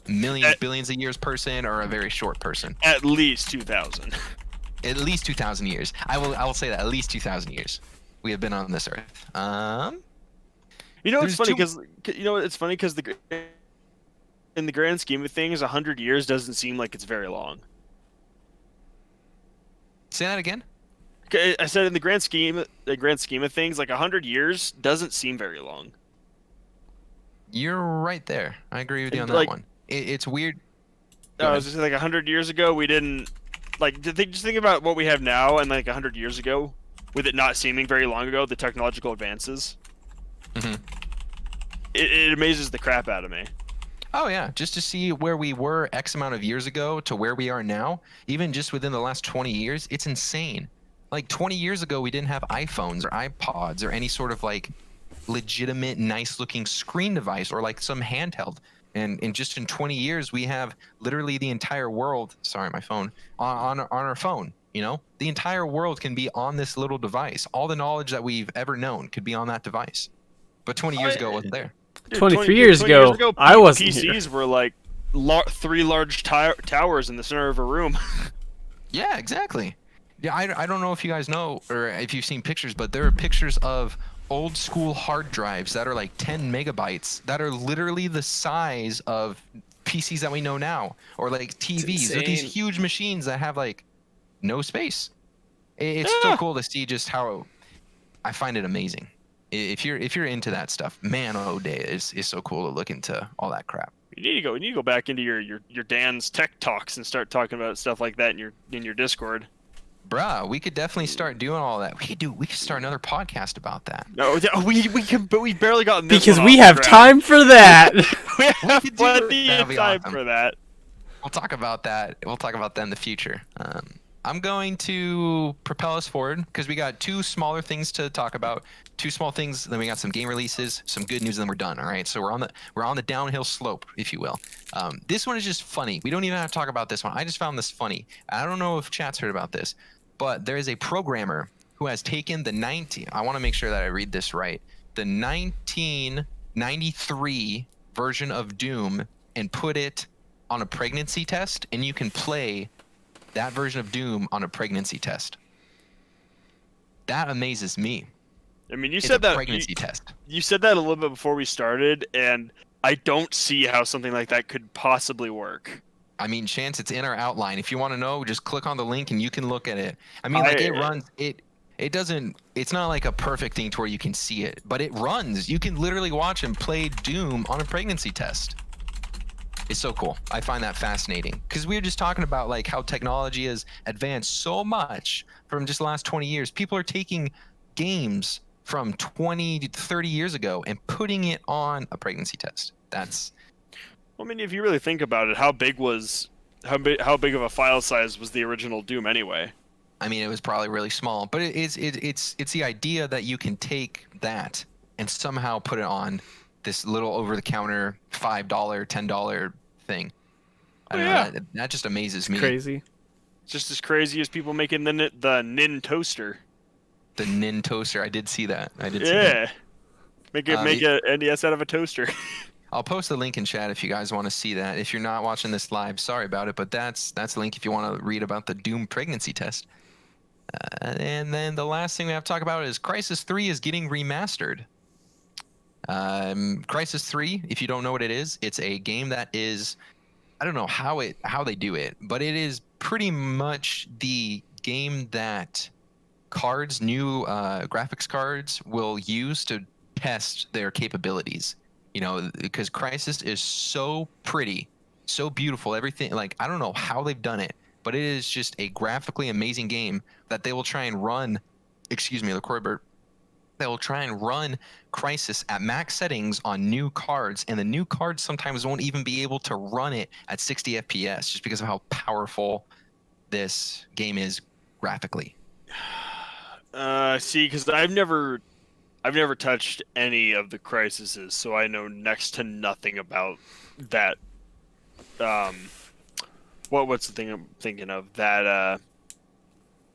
Speaker 1: millions, billions of years person or a very short person.
Speaker 2: At least 2,000.
Speaker 1: At least 2,000 years. I will say that at least 2,000 years we have been on this Earth.
Speaker 2: You know, it's funny because in the grand scheme of things, 100 years doesn't seem like it's very long.
Speaker 1: Say that again.
Speaker 2: I said in the grand scheme of things, like 100 years doesn't seem very long.
Speaker 1: You're right there. I agree with you on that one. It's weird.
Speaker 2: I was just like 100 years ago, we didn't just think about what we have now, and like 100 years ago, with it not seeming very long ago, the technological advances. Mm-hmm. It amazes the crap out of me.
Speaker 1: Oh yeah, just to see where we were X amount of years ago to where we are now, even just within the last 20 years, it's insane. Like 20 years ago, we didn't have iPhones or iPods or any sort of like legitimate, nice-looking screen device or like some handheld. And just in 20 years, we have literally the entire world. Sorry, my phone on our phone. You know, the entire world can be on this little device. All the knowledge that we've ever known could be on that device. But 20 years ago, it wasn't there.
Speaker 3: Dude, 23 years ago, I wasn't
Speaker 2: PCs
Speaker 3: here.
Speaker 2: were like 3 large towers in the center of a room.
Speaker 1: Yeah, exactly. Yeah, I don't know if you guys know or if you've seen pictures, but there are pictures of old school hard drives that are like 10 megabytes that are literally the size of PCs that we know now, or like TVs. They're these huge machines that have like no space. It's so cool to see just how I find it amazing. If you're into that stuff, man, oh day is so cool to look into all that crap.
Speaker 2: You need to go back into your Dan's tech talks and start talking about stuff like that in your Discord.
Speaker 1: Bruh, we could definitely start doing all that. We could start another podcast about that.
Speaker 2: No, we can, but we barely got this
Speaker 3: because
Speaker 2: one
Speaker 3: we
Speaker 2: off
Speaker 3: have
Speaker 2: the
Speaker 3: time for that.
Speaker 2: We have plenty of time for that.
Speaker 1: We'll talk about that. We'll talk about that in the future. I'm going to propel us forward because we got 2 smaller things to talk about. 2 small things, then we got some game releases, some good news, and then we're done. All right, so we're on the downhill slope, if you will. This one is just funny. We don't even have to talk about this one. I just found this funny. I don't know if chat's heard about this, but there is a programmer who has taken I want to make sure that I read this right. The 1993 version of Doom and put it on a pregnancy test, and you can play that version of Doom on a pregnancy test. That amazes me.
Speaker 2: I mean, you said that
Speaker 1: pregnancy test.
Speaker 2: You said that a little bit before we started, and I don't see how something like that could possibly work.
Speaker 1: I mean, Chance, it's in our outline. If you want to know, just click on the link and you can look at it. I mean, like it runs. It doesn't. It's not like a perfect thing to where you can see it, but it runs. You can literally watch and play Doom on a pregnancy test. It's so cool. I find that fascinating because we were just talking about like how technology has advanced so much from just the last 20 years. People are taking games from 20 to 30 years ago and putting it on a pregnancy test. That's.
Speaker 2: Well, I mean, if you really think about it, how big of a file size was the original Doom anyway?
Speaker 1: I mean, it was probably really small, but it's the idea that you can take that and somehow put it on this little over-the-counter $5, $10 thing. I don't know. That just amazes me.
Speaker 3: Crazy.
Speaker 2: It's just as crazy as people making the Nin toaster.
Speaker 1: The Nin toaster. I did see that. I did see
Speaker 2: Yeah.
Speaker 1: that.
Speaker 2: Make a NES out of a toaster.
Speaker 1: I'll post the link in chat if you guys want to see that. If you're not watching this live, sorry about it, but that's the link if you want to read about the Doom pregnancy test. And then the last thing we have to talk about is Crysis 3 is getting remastered. Crysis 3, if you don't know what it is, it's a game that is, I don't know how they do it, but it is pretty much the game that new graphics cards will use to test their capabilities. You know, because Crysis is so pretty, so beautiful, everything. Like, I don't know how they've done it, but it is just a graphically amazing game that they will try and run. Excuse me, LaCroix. They will try and run Crysis at max settings on new cards, and the new cards sometimes won't even be able to run it at 60 FPS just because of how powerful this game is graphically.
Speaker 2: See, because I've never touched any of the Crysises, so I know next to nothing about that. What's the thing I'm thinking of? That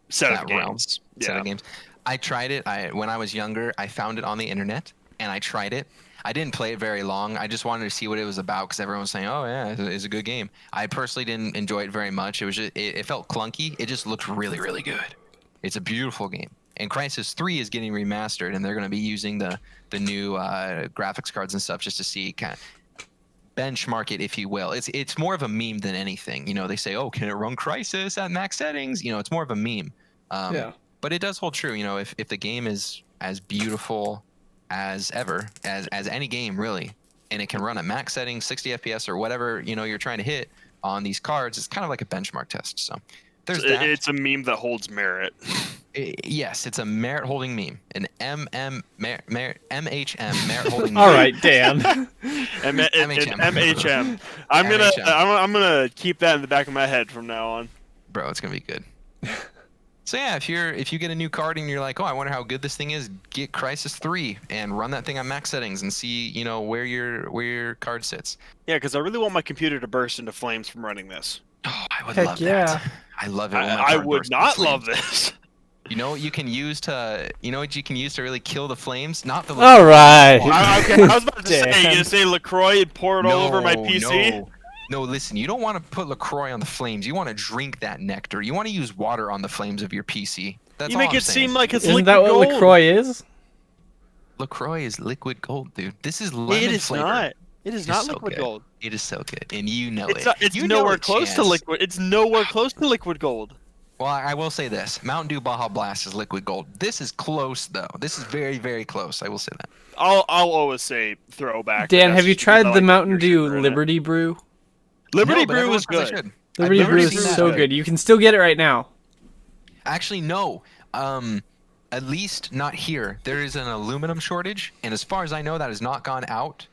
Speaker 2: set of games.
Speaker 1: Set of games. I tried it. When I was younger, I found it on the internet and I tried it. I didn't play it very long. I just wanted to see what it was about because everyone was saying, "Oh yeah, it's a good game." I personally didn't enjoy it very much. It was just, it felt clunky. It just looked really, really good. It's a beautiful game. And Crysis 3 is getting remastered, and they're going to be using the new graphics cards and stuff just to see kind of benchmark it, if you will. It's more of a meme than anything. You know, they say, "Oh, can it run Crysis at max settings?" You know, it's more of a meme.
Speaker 3: Yeah.
Speaker 1: But it does hold true. You know, if the game is as beautiful as ever, as any game really, and it can run at max settings, 60 FPS or whatever, you know, you're trying to hit on these cards, it's kind of like a benchmark test. So there's that.
Speaker 2: It's a meme that holds merit.
Speaker 1: Yes, it's a merit holding meme. An MHM merit holding meme.
Speaker 3: All right, Dan.
Speaker 2: MHM. I'm gonna keep that in the back of my head from now on.
Speaker 1: Bro, it's gonna be good. So yeah, if you get a new card and you're like, "Oh, I wonder how good this thing is," get Crysis 3 and run that thing on max settings and see, you know, where your card sits.
Speaker 2: Yeah, because I really want my computer to burst into flames from running this.
Speaker 1: Oh, I would
Speaker 3: Heck
Speaker 1: love
Speaker 3: yeah.
Speaker 1: that. I love it. When my
Speaker 2: I
Speaker 1: card
Speaker 2: would
Speaker 1: bursts into
Speaker 2: not
Speaker 1: flames.
Speaker 2: love this.
Speaker 1: You know what you can use to really kill the flames? Not the.
Speaker 3: All right.
Speaker 2: I was about to say,
Speaker 3: Damn.
Speaker 2: you gonna say LaCroix and pour it all over my PC?
Speaker 1: No, listen, you don't want to put LaCroix on the flames. You want to drink that nectar. You want to use water on the flames of your PC. That's
Speaker 2: You
Speaker 1: all
Speaker 2: make
Speaker 1: I'm
Speaker 2: it
Speaker 1: saying.
Speaker 2: seem like it's
Speaker 3: Isn't
Speaker 2: liquid
Speaker 3: that what
Speaker 2: gold.
Speaker 3: LaCroix is?
Speaker 1: LaCroix is liquid gold, dude. This is lemon
Speaker 2: It is
Speaker 1: flavor.
Speaker 2: not. It is not
Speaker 1: so
Speaker 2: liquid
Speaker 1: good.
Speaker 2: gold.
Speaker 1: It is so good, and you know
Speaker 2: It's
Speaker 1: it.
Speaker 2: not, it's
Speaker 1: You know
Speaker 2: nowhere
Speaker 1: it,
Speaker 2: close to
Speaker 1: Chance.
Speaker 2: liquid. It's nowhere close to liquid gold.
Speaker 1: Well, I will say this: Mountain Dew Baja Blast is liquid gold. This is close, though. This is very, very close. I will say that.
Speaker 2: I'll always say throwback.
Speaker 3: Dan,
Speaker 2: but
Speaker 3: have you
Speaker 2: that's just because I
Speaker 3: tried the
Speaker 2: like
Speaker 3: Mountain
Speaker 2: your
Speaker 3: Dew
Speaker 2: sugar in it.
Speaker 3: Liberty Brew?
Speaker 2: Liberty
Speaker 1: No, but
Speaker 2: Brew
Speaker 1: everyone
Speaker 2: is
Speaker 1: says I
Speaker 2: good.
Speaker 1: should.
Speaker 3: Liberty
Speaker 1: I've
Speaker 3: Brew
Speaker 1: never
Speaker 3: is
Speaker 1: seen that.
Speaker 3: so good. You can still get it right now.
Speaker 1: Actually, no. At least not here. There is an aluminum shortage, and as far as I know, that has not gone out.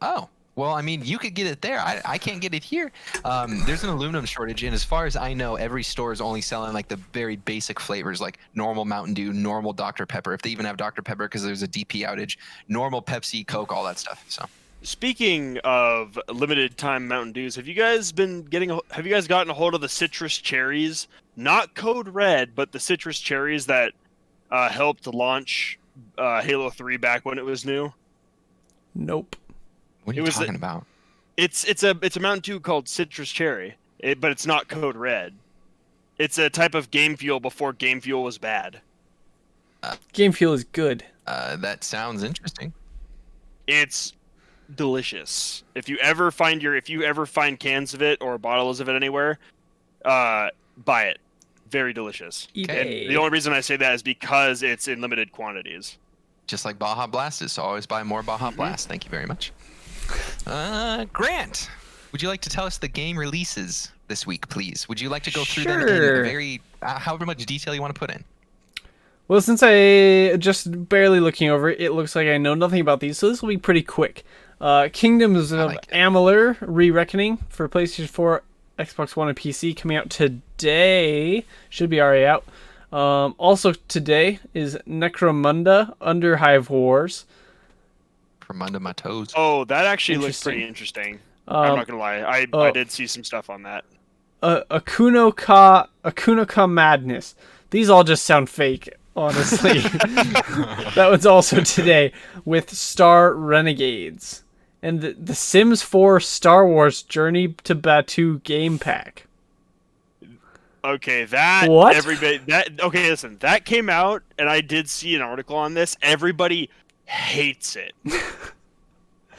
Speaker 1: Oh, well, I mean, you could get it there. I can't get it here. There's an aluminum shortage, and as far as I know, every store is only selling like the very basic flavors, like normal Mountain Dew, normal Dr. Pepper, if they even have Dr. Pepper because there's a DP outage, normal Pepsi, Coke, all that stuff. So.
Speaker 2: Speaking of limited time Mountain Dews, have you guys gotten a hold of the citrus cherries? Not Code Red, but the citrus cherries that helped launch Halo 3 back when it was new.
Speaker 3: Nope.
Speaker 1: What are you talking about?
Speaker 2: It's a Mountain Dew called Citrus Cherry, but it's not Code Red. It's a type of Game Fuel before Game Fuel was bad.
Speaker 3: Game Fuel is good.
Speaker 1: That sounds interesting.
Speaker 2: It's delicious. If you ever find cans of it or bottles of it anywhere, buy it. Very delicious.
Speaker 3: Okay.
Speaker 2: And the only reason I say that is because it's in limited quantities.
Speaker 1: Just like Baja Blast is, so always buy more Baja Blast. Thank you very much. Grant, would you like to tell us the game releases this week, please? Would you like to go through them in
Speaker 3: Sure.
Speaker 1: a very, however much detail you want to put in?
Speaker 3: Well, since I just barely looking over it, it looks like I know nothing about these, so this will be pretty quick. Kingdoms of
Speaker 1: like it.
Speaker 3: Amalur: Re-Reckoning for PlayStation 4 Xbox One and PC coming out today. Should be already out. Also today is Necromunda Underhive Wars.
Speaker 1: From under my toes.
Speaker 2: Oh, that actually looks pretty interesting. I'm not gonna lie, I did see some stuff on that.
Speaker 3: Akuno Ka Madness. These all just sound fake, honestly. That one's also today with Star Renegades and the Sims 4 Star Wars Journey to Batuu game pack.
Speaker 2: Okay, that
Speaker 3: What?
Speaker 2: everybody okay, listen, that came out and I did see an article on this. Everybody hates it.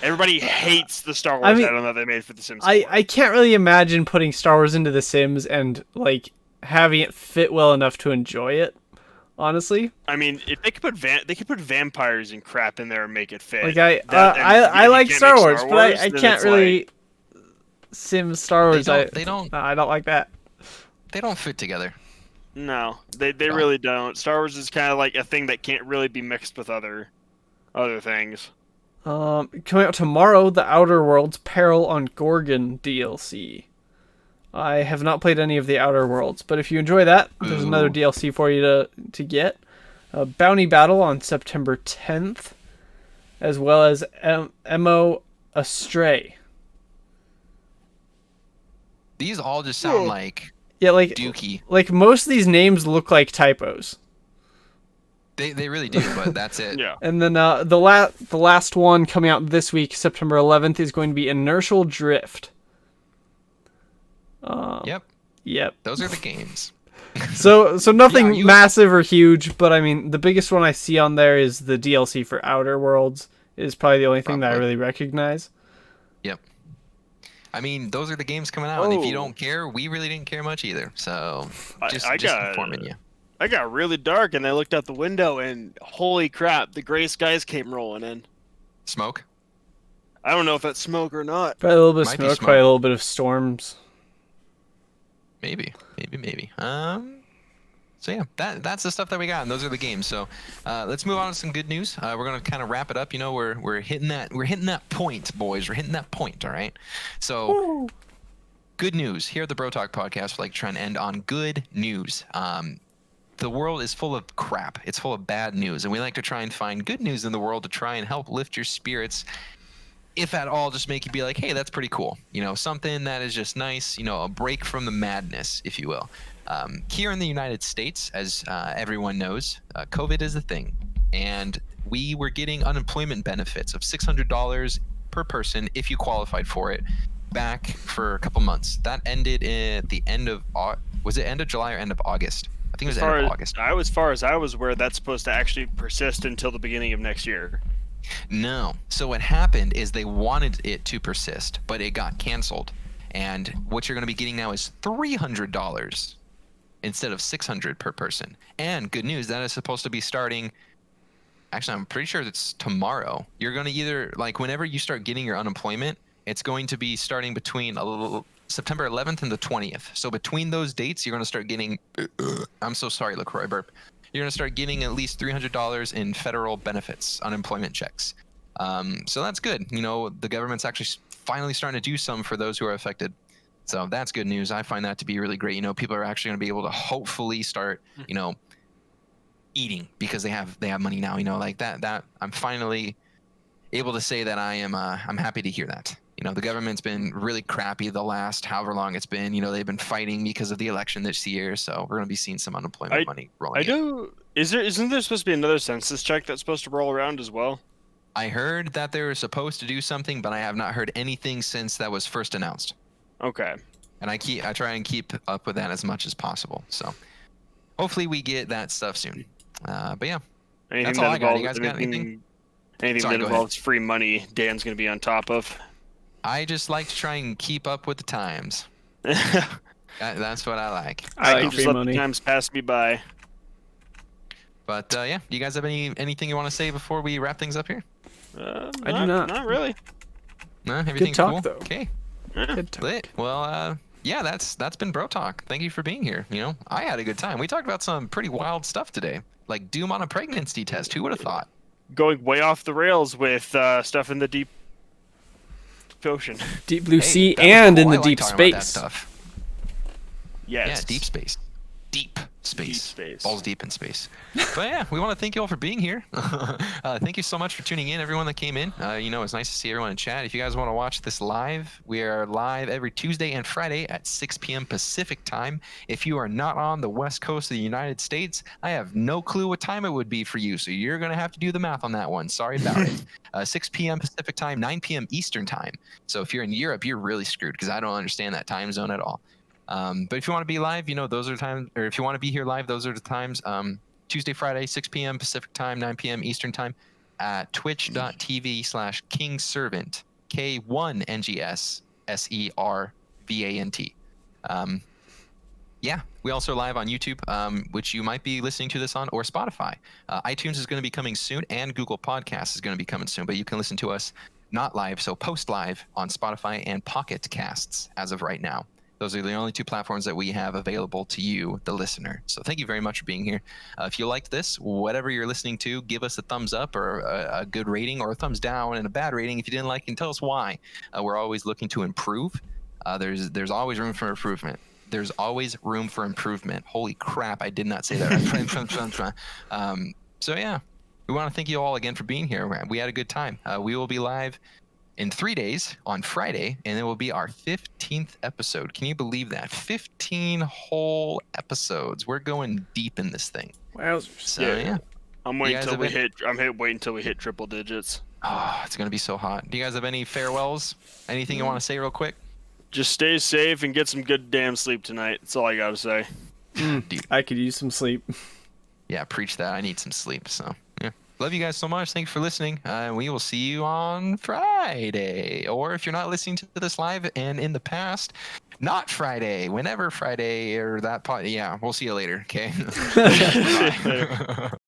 Speaker 2: Everybody hates the Star Wars add-on that they made for The Sims 4.
Speaker 3: I can't really imagine putting Star Wars into The Sims and like having it fit well enough to enjoy it. Honestly,
Speaker 2: I mean, if they could put vampires and crap in there and make it fit.
Speaker 3: Like I like Star Wars, but I can't really
Speaker 2: like...
Speaker 3: Sims Star Wars.
Speaker 1: I
Speaker 3: don't like that.
Speaker 1: They don't fit together.
Speaker 2: No, they really don't. Star Wars is kind of like a thing that can't really be mixed with other things.
Speaker 3: Coming out tomorrow, The Outer Worlds Peril on Gorgon DLC. I have not played any of the Outer Worlds, but if you enjoy that, there's another DLC for you to get. Bounty Battle on September 10th, as well as MO Astray.
Speaker 1: These all just sound like dookie.
Speaker 3: Like most of these names look like typos.
Speaker 1: They really do, but that's it.
Speaker 2: Yeah.
Speaker 3: And then the last one coming out this week, September 11th, is going to be Inertial Drift. Yep.
Speaker 1: Those are the games.
Speaker 3: So nothing massive or huge, but I mean the biggest one I see on there is the DLC for Outer Worlds. Is probably the only thing that I really recognize.
Speaker 1: Yep. I mean, those are the games coming out, and if you don't care, we really didn't care much either. So just informing you.
Speaker 2: I got really dark, and I looked out the window, and holy crap, the gray skies came rolling in.
Speaker 1: Smoke?
Speaker 2: I don't know if that's smoke or not.
Speaker 3: Probably a little bit of smoke, probably a little bit of storms.
Speaker 1: Maybe. So yeah, that's the stuff that we got, and those are the games. So let's move on to some good news. We're gonna kind of wrap it up. You know, we're hitting that point, boys. We're hitting that point. All right. So good news here at the BroTalk podcast. We like to try and end on good news. The world is full of crap. It's full of bad news, and we like to try and find good news in the world to try and help lift your spirits. If at all, just make you be like, hey, that's pretty cool. You know, something that is just nice, you know, a break from the madness, if you will. Here in the United States, as everyone knows, COVID is a thing. And we were getting unemployment benefits of $600 per person if you qualified for it back for a couple months. That ended at the end of, was it end of July or end of August? I think it was end of August.
Speaker 2: As far as I was aware, that's supposed to actually persist until the beginning of next year.
Speaker 1: No. So what happened is they wanted it to persist, but it got canceled. And what you're going to be getting now is $300 instead of $600 per person. And good news, that is supposed to be starting. Actually, I'm pretty sure it's tomorrow. You're going to either, like, whenever you start getting your unemployment, it's going to be starting between September 11th and the 20th. So between those dates, you're going to start getting. I'm so sorry, LaCroix burp. You're going to start getting at least $300 in federal benefits, unemployment checks. So that's good. You know, the government's actually finally starting to do some for those who are affected. So that's good news. I find that to be really great. You know, people are actually going to be able to hopefully start, you know, eating because they have money now. You know, like that. I'm finally able to say that I'm happy to hear that. You know, the government's been really crappy the last however long it's been. You know, they've been fighting because of the election this year. So we're going to be seeing some unemployment money rolling in.
Speaker 2: Isn't there supposed to be another census check that's supposed to roll around as well?
Speaker 1: I heard that they were supposed to do something, but I have not heard anything since that was first announced.
Speaker 2: Okay.
Speaker 1: And I try and keep up with that as much as possible. So hopefully we get that stuff soon. But yeah, that's all I got. You guys got anything?
Speaker 2: Anything that involves free money, Dan's going to be on top of.
Speaker 1: I just like to try and keep up with the times. That's what I like.
Speaker 2: I can just let the times pass me by.
Speaker 1: But yeah, do you guys have anything you want to say before we wrap things up here?
Speaker 3: I do not.
Speaker 2: Not really.
Speaker 1: No, everything's
Speaker 3: Good talk,
Speaker 1: cool.
Speaker 3: though.
Speaker 1: Okay.
Speaker 3: Good talk.
Speaker 1: Lit. Well, yeah, that's been BroTalk. Thank you for being here. You know, I had a good time. We talked about some pretty wild stuff today, like Doom on a pregnancy test. Who would have thought?
Speaker 2: Going way off the rails with stuff in the deep ocean.
Speaker 3: Deep blue sea and in the deep space.
Speaker 2: Yes.
Speaker 1: Yeah, deep space. Deep space.
Speaker 2: Deep space.
Speaker 1: Balls deep in space. But yeah, we want to thank you all for being here. Thank you so much for tuning in, everyone that came in. It's nice to see everyone in chat. If you guys want to watch this live, we are live every Tuesday and Friday at 6 p.m. Pacific time. If you are not on the West Coast of the United States, I have no clue what time it would be for you. So you're going to have to do the math on that one. Sorry about it. 6 p.m. Pacific time, 9 p.m. Eastern time. So if you're in Europe, you're really screwed because I don't understand that time zone at all. But if you want to be live, those are the times, or if you want to be here live, those are the times. Tuesday, Friday, 6 p.m. Pacific time, 9 p.m. Eastern time at twitch.tv/kingservant, KINGSSERVANT. Yeah, we also live on YouTube, which you might be listening to this on, or Spotify. iTunes is going to be coming soon, and Google Podcasts is going to be coming soon, but you can listen to us not live, so post live on Spotify and Pocket Casts as of right now. Those are the only two platforms that we have available to you, the listener. So thank you very much for being here. If you liked this, whatever you're listening to, give us a thumbs up or a good rating, or a thumbs down and a bad rating if you didn't like it, and tell us why. We're always looking to improve. There's always room for improvement. There's always room for improvement. Holy crap, I did not say that right. So yeah, we want to thank you all again for being here. We had a good time. We will be live in 3 days on Friday, and it will be our 15th episode. Can you believe that? 15 whole episodes. We're going deep in this thing.
Speaker 3: Wow.
Speaker 1: So yeah.
Speaker 2: I'm waiting until we hit. Waiting until we hit triple digits.
Speaker 1: Oh, it's gonna be so hot. Do you guys have any farewells? Anything you want to say real quick?
Speaker 2: Just stay safe and get some good damn sleep tonight. That's all I gotta say.
Speaker 1: Dude.
Speaker 3: I could use some sleep.
Speaker 1: Yeah, preach that. I need some sleep. So yeah. Love you guys so much. Thank you for listening. We will see you on Friday. Or if you're not listening to this live and in the past, not Friday, whenever Friday or that part. Yeah, we'll see you later. Okay.